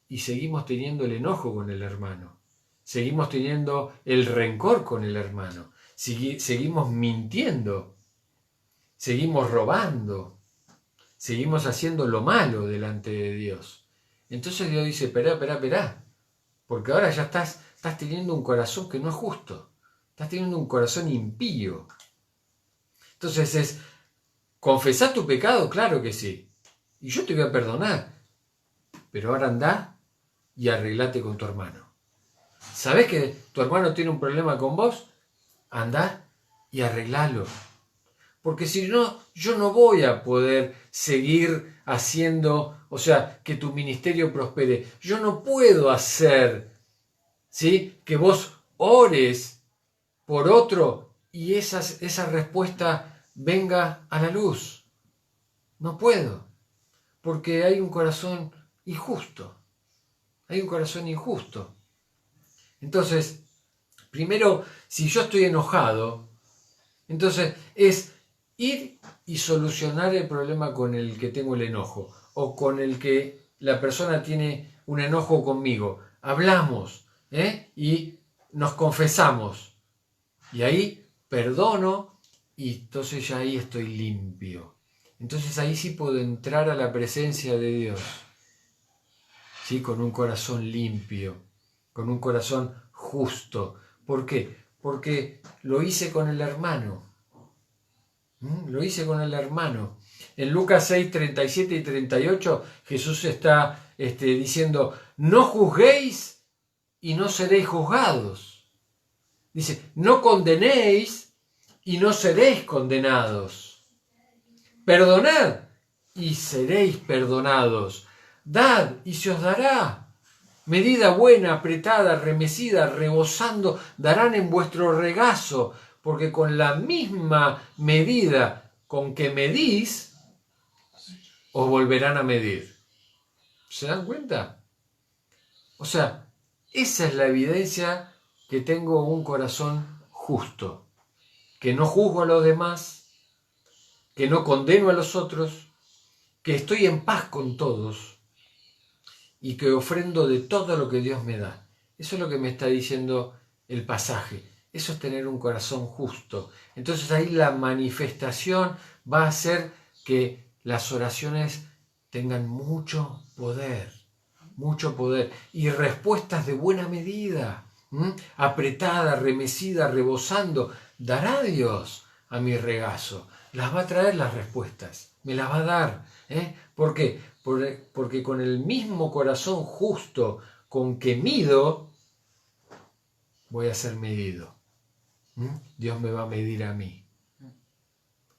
y seguimos teniendo el enojo con el hermano, seguimos teniendo el rencor con el hermano, seguimos mintiendo, seguimos robando, seguimos haciendo lo malo delante de Dios. Entonces Dios dice, esperá, porque ahora ya estás teniendo un corazón que no es justo, estás teniendo un corazón impío. Entonces es, ¿confesás tu pecado? Claro que sí, y yo te voy a perdonar, pero ahora andá y arreglate con tu hermano. ¿Sabés que tu hermano tiene un problema con vos? Andá y arreglalo. Porque si no, yo no voy a poder seguir haciendo, o sea, que tu ministerio prospere. Yo no puedo hacer, ¿sí?, que vos ores por otro y esa respuesta venga a la luz. No puedo, porque hay un corazón injusto. Hay un corazón injusto. Entonces, primero, si yo estoy enojado, entonces es ir y solucionar el problema con el que tengo el enojo o con el que la persona tiene un enojo conmigo. Hablamos y nos confesamos. Y ahí perdono y entonces ya ahí estoy limpio. Entonces ahí sí puedo entrar a la presencia de Dios. ¿Sí? Con un corazón limpio, con un corazón justo. ¿Por qué? Porque lo hice con el hermano. Lo hice con el hermano. En Lucas 6, 37 y 38, Jesús está diciendo, no juzguéis y no seréis juzgados. Dice, no condenéis y no seréis condenados. Perdonad y seréis perdonados. Dad y se os dará. Medida buena, apretada, remecida, rebosando, darán en vuestro regazo, porque con la misma medida con que medís, os volverán a medir. ¿Se dan cuenta? O sea, esa es la evidencia que tengo un corazón justo, que no juzgo a los demás, que no condeno a los otros, que estoy en paz con todos y que ofrendo de todo lo que Dios me da. Eso es lo que me está diciendo el pasaje. Eso es tener un corazón justo. Entonces ahí la manifestación va a hacer que las oraciones tengan mucho poder y respuestas de buena medida, apretada, remecida, rebosando. Dará Dios a mi regazo. Las va a traer las respuestas, me las va a dar. ¿Por qué? Porque con el mismo corazón justo con que mido, voy a ser medido. Dios me va a medir a mí.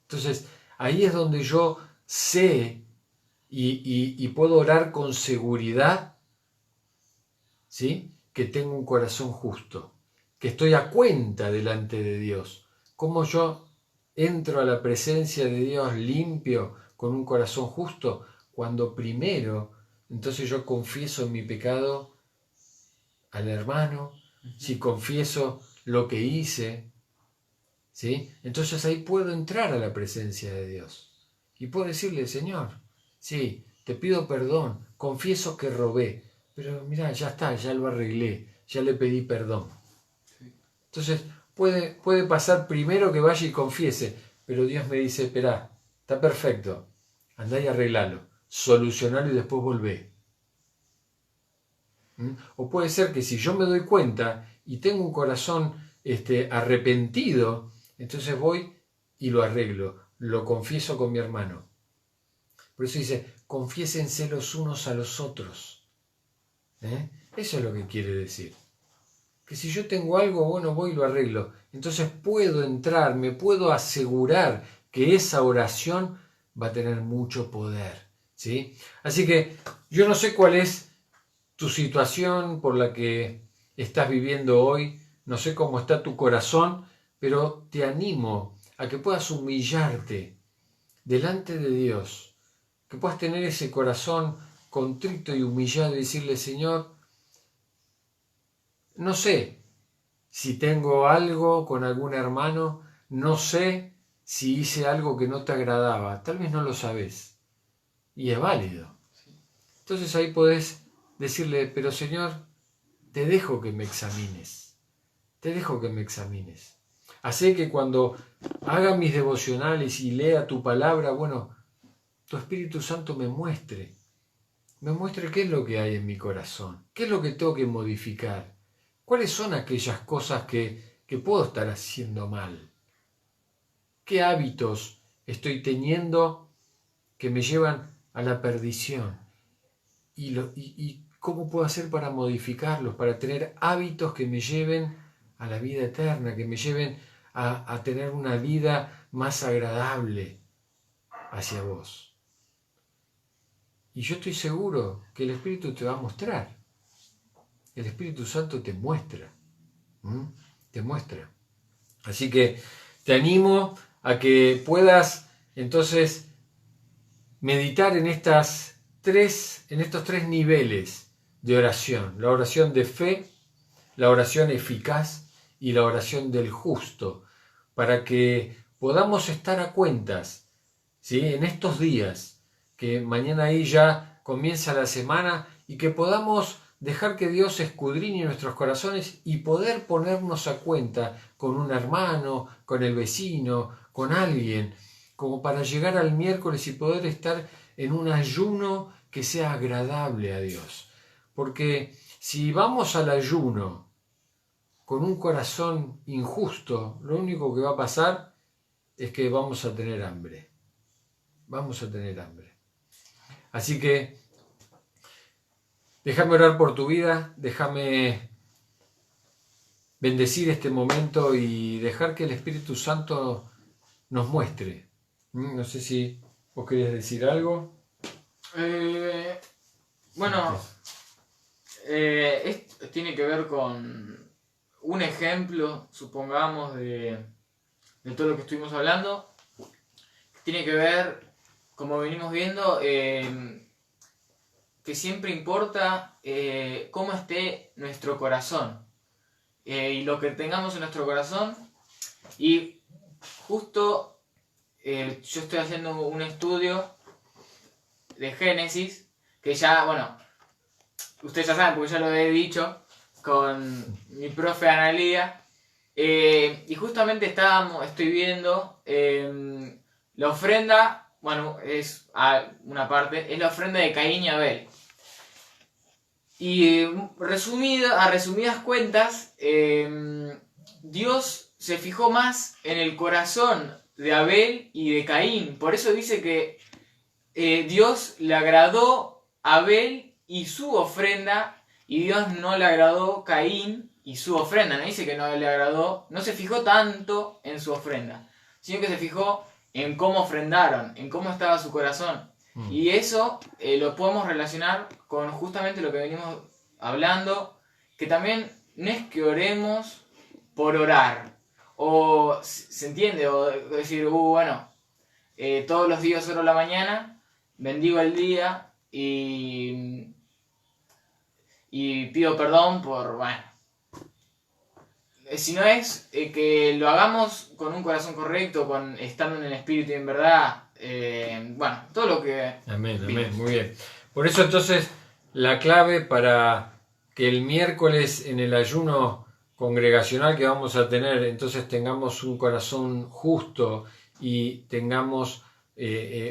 Entonces, ahí es donde yo sé y puedo orar con seguridad, ¿sí?, que tengo un corazón justo, que estoy a cuenta delante de Dios. ¿Cómo yo entro a la presencia de Dios limpio, con un corazón justo? Cuando primero, entonces yo confieso mi pecado al hermano, si confieso lo que hice, ¿sí?, entonces ahí puedo entrar a la presencia de Dios y puedo decirle: Señor, sí, te pido perdón, confieso que robé, pero mira, ya está, ya lo arreglé, ya le pedí perdón. Entonces puede pasar primero que vaya y confiese, pero Dios me dice: esperá, está perfecto, andá y arreglalo, solucionalo y después volvé. O puede ser que si yo me doy cuenta y tengo un corazón arrepentido, entonces voy y lo arreglo, lo confieso con mi hermano. Por eso dice: confiésense los unos a los otros. Eso es lo que quiere decir. Que si yo tengo algo, bueno, voy y lo arreglo. Entonces puedo entrar, me puedo asegurar que esa oración va a tener mucho poder, ¿sí? Así que yo no sé cuál es tu situación por la que estás viviendo hoy, no sé cómo está tu corazón, pero te animo a que puedas humillarte delante de Dios, que puedas tener ese corazón contrito y humillado y decirle: Señor, no sé si tengo algo con algún hermano, no sé si hice algo que no te agradaba, tal vez no lo sabes, y es válido. Entonces ahí podés decirle: pero Señor, te dejo que me examines, te dejo que me examines. Hacé que cuando haga mis devocionales y lea tu palabra, bueno, tu Espíritu Santo me muestre qué es lo que hay en mi corazón, qué es lo que tengo que modificar, cuáles son aquellas cosas que puedo estar haciendo mal, qué hábitos estoy teniendo que me llevan a la perdición y cómo puedo hacer para modificarlos, para tener hábitos que me lleven a la vida eterna, que me lleven a tener una vida más agradable hacia vos. Y yo estoy seguro que el Espíritu te va a mostrar. El Espíritu Santo te muestra. Te muestra. Así que te animo a que puedas entonces meditar en estos tres niveles de oración. La oración de fe, la oración eficaz y la oración del justo. Para que podamos estar a cuentas, ¿sí?, en estos días, que mañana ahí ya comienza la semana, y que podamos dejar que Dios escudriñe nuestros corazones y poder ponernos a cuenta con un hermano, con el vecino, con alguien, como para llegar al miércoles y poder estar en un ayuno que sea agradable a Dios. Porque si vamos al ayuno con un corazón injusto, lo único que va a pasar es que vamos a tener hambre. Vamos a tener hambre. Así que déjame orar por tu vida, déjame bendecir este momento y dejar que el Espíritu Santo nos muestre. No sé si vos querías decir algo. Bueno, esto tiene que ver con un ejemplo, supongamos, de todo lo que estuvimos hablando. Tiene que ver, como venimos viendo, que siempre importa cómo esté nuestro corazón y lo que tengamos en nuestro corazón. Y justo yo estoy haciendo un estudio de Génesis, que ya, bueno, ustedes ya saben porque ya lo he dicho con mi profe Analía, y justamente estoy viendo la ofrenda, bueno, es una parte, es la ofrenda de Caín y Abel. Y a resumidas cuentas, Dios se fijó más en el corazón de Abel y de Caín. Por eso dice que Dios le agradó a Abel y su ofrenda, y Dios no le agradó a Caín y su ofrenda. No dice que no le agradó, no se fijó tanto en su ofrenda, sino que se fijó en cómo ofrendaron, en cómo estaba su corazón. Y eso lo podemos relacionar con justamente lo que venimos hablando, que también no es que oremos por orar, o se entiende, o decir, bueno, todos los días oro la mañana, bendigo el día y pido perdón por, bueno, si no es que lo hagamos con un corazón correcto, estando en el espíritu y en verdad, bueno, todo lo que... Amén, amén, muy bien. Por eso entonces la clave para que el miércoles en el ayuno congregacional que vamos a tener, entonces tengamos un corazón justo y tengamos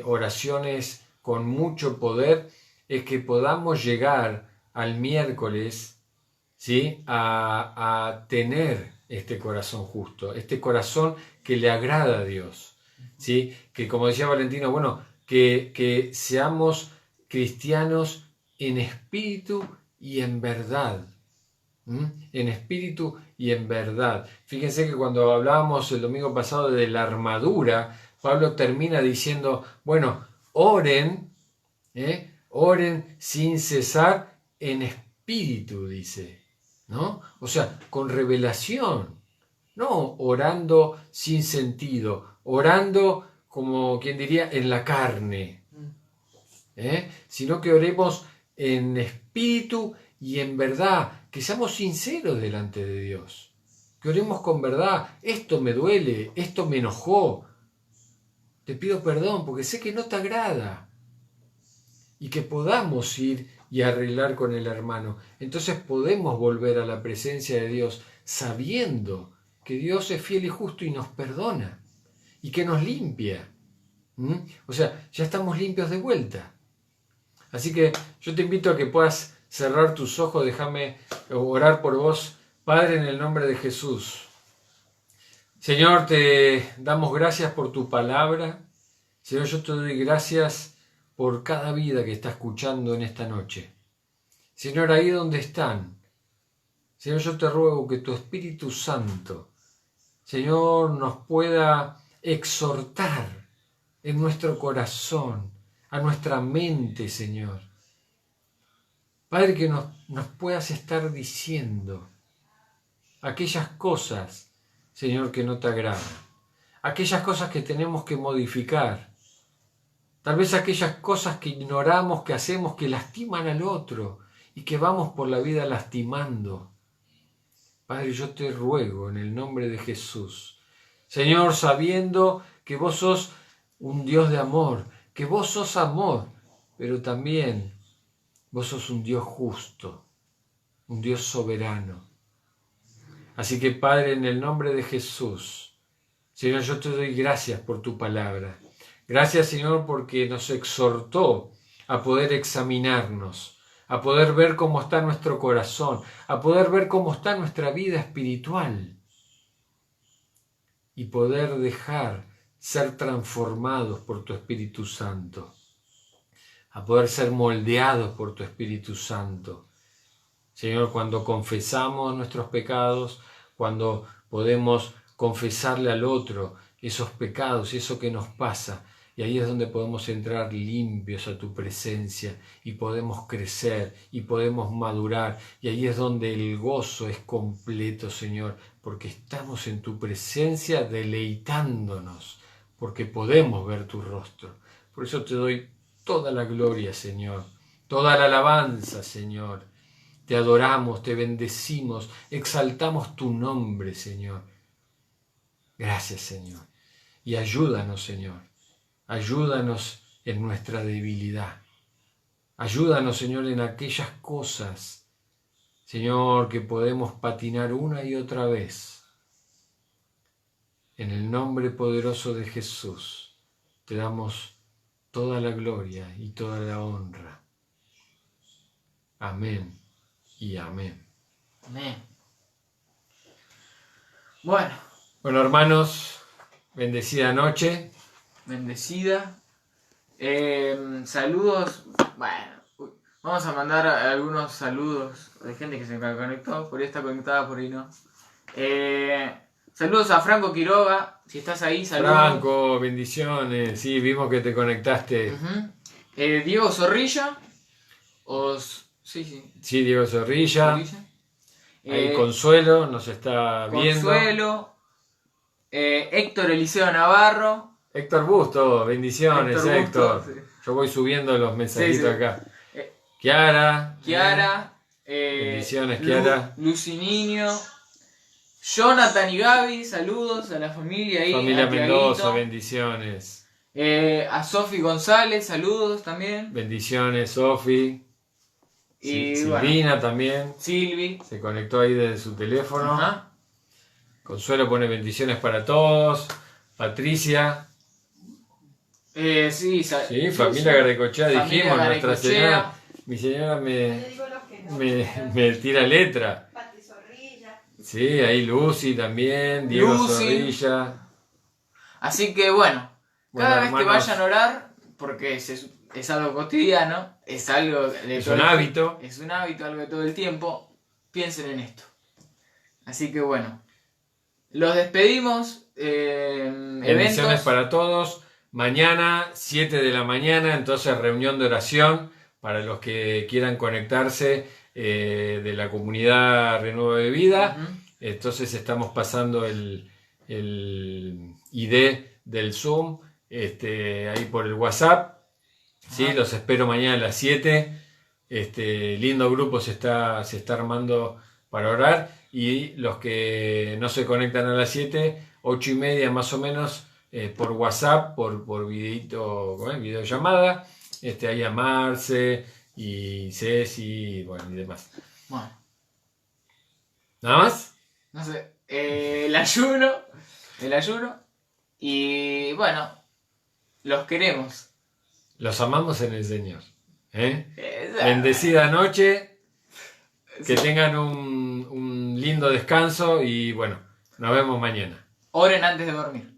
oraciones con mucho poder, es que podamos llegar al miércoles, ¿sí?, a tener este corazón justo, este corazón que le agrada a Dios, ¿sí? Que como decía Valentino, bueno, que seamos cristianos en espíritu y en verdad. En espíritu y en verdad. Fíjense que cuando hablábamos el domingo pasado de la armadura, Pablo termina diciendo, bueno, oren, oren sin cesar en espíritu, dice, ¿no? O sea, con revelación, no orando sin sentido, orando como quien diría en la carne, sino que oremos en espíritu y en verdad, que seamos sinceros delante de Dios, que oremos con verdad. Esto me duele, esto me enojó, te pido perdón porque sé que no te agrada, y que podamos ir y arreglar con el hermano. Entonces podemos volver a la presencia de Dios sabiendo que Dios es fiel y justo y nos perdona y que nos limpia. O sea, ya estamos limpios de vuelta. Así que yo te invito a que puedas cerrar tus ojos, déjame orar por vos. Padre, en el nombre de Jesús. Señor, te damos gracias por tu palabra. Señor, yo te doy gracias por cada vida que está escuchando en esta noche. Señor, ahí donde están, Señor, yo te ruego que tu Espíritu Santo, Señor, nos pueda exhortar en nuestro corazón, a nuestra mente, Señor. Padre, que nos puedas estar diciendo aquellas cosas, Señor, que no te agradan, aquellas cosas que tenemos que modificar, tal vez aquellas cosas que ignoramos, que hacemos, que lastiman al otro y que vamos por la vida lastimando. Padre, yo te ruego en el nombre de Jesús, Señor, sabiendo que vos sos un Dios de amor, que vos sos amor, pero también vos sos un Dios justo, un Dios soberano. Así que, Padre, en el nombre de Jesús, Señor, yo te doy gracias por tu palabra. Gracias, Señor, porque nos exhortó a poder examinarnos, a poder ver cómo está nuestro corazón, a poder ver cómo está nuestra vida espiritual y poder dejar ser transformados por tu Espíritu Santo, a poder ser moldeados por tu Espíritu Santo. Señor, cuando confesamos nuestros pecados, cuando podemos confesarle al otro esos pecados y eso que nos pasa, y ahí es donde podemos entrar limpios a tu presencia y podemos crecer y podemos madurar, y ahí es donde el gozo es completo, Señor, porque estamos en tu presencia deleitándonos, porque podemos ver tu rostro. Por eso te doy toda la gloria, Señor, toda la alabanza, Señor. Te adoramos, te bendecimos, exaltamos tu nombre, Señor. Gracias, Señor. Y ayúdanos, Señor. Ayúdanos en nuestra debilidad. Ayúdanos, Señor, en aquellas cosas, Señor, que podemos patinar una y otra vez. En el nombre poderoso de Jesús, te damos toda la gloria y toda la honra. Amén y amén. Amén. Bueno. Bueno, hermanos, bendecida noche. Bendecida. Saludos. Bueno, vamos a mandar algunos saludos de gente que se conectó. Por ahí está conectada, por ahí no. Saludos a Franco Quiroga. Si estás ahí, saludos. Franco, bendiciones. Sí, vimos que te conectaste. Diego Zorrilla. Sí. Sí, Diego Zorrilla. Ahí Consuelo nos está viendo. Consuelo. Héctor Eliseo Navarro. Héctor Busto, bendiciones, Héctor. Busto, sí. Yo voy subiendo los mensajitos Sí. acá. Kiara. Bendiciones, Kiara. Lucy Niño. Jonathan y Gaby, saludos a la familia ahí. Familia Mendoza, bendiciones. A Sofi González, saludos también. Bendiciones, Sofi. Y Silvina bueno, también. Silvi. Se conectó ahí desde su teléfono. Ajá. Consuelo pone bendiciones para todos. Patricia. Sí, familia Garaycochea, dijimos, nuestra señora. Mi señora me tira letra. Pati Zorrilla. Sí, ahí Lucy también, Diego Zorrilla. Así que bueno, cada vez hermanos, que vayan a orar, porque es algo cotidiano, es algo de es un hábito. Es un hábito, algo de todo el tiempo, piensen en esto. Así que bueno, los despedimos. Bendiciones para todos. Mañana, 7 de la mañana, entonces reunión de oración para los que quieran conectarse de la comunidad Renuevo de Vida. Entonces estamos pasando el ID del Zoom ahí por el WhatsApp. ¿Sí? Los espero mañana a las 7. Lindo grupo se está armando para orar. Y los que no se conectan a las 7, 8:30 más o menos, por WhatsApp, por videollamada, ahí a Marce y Ceci, y demás. Bueno. ¿Nada más? No sé. El ayuno. Y bueno, los queremos. Los amamos en el Señor. Bendecida noche. Que tengan un lindo descanso y bueno, nos vemos mañana. Oren antes de dormir.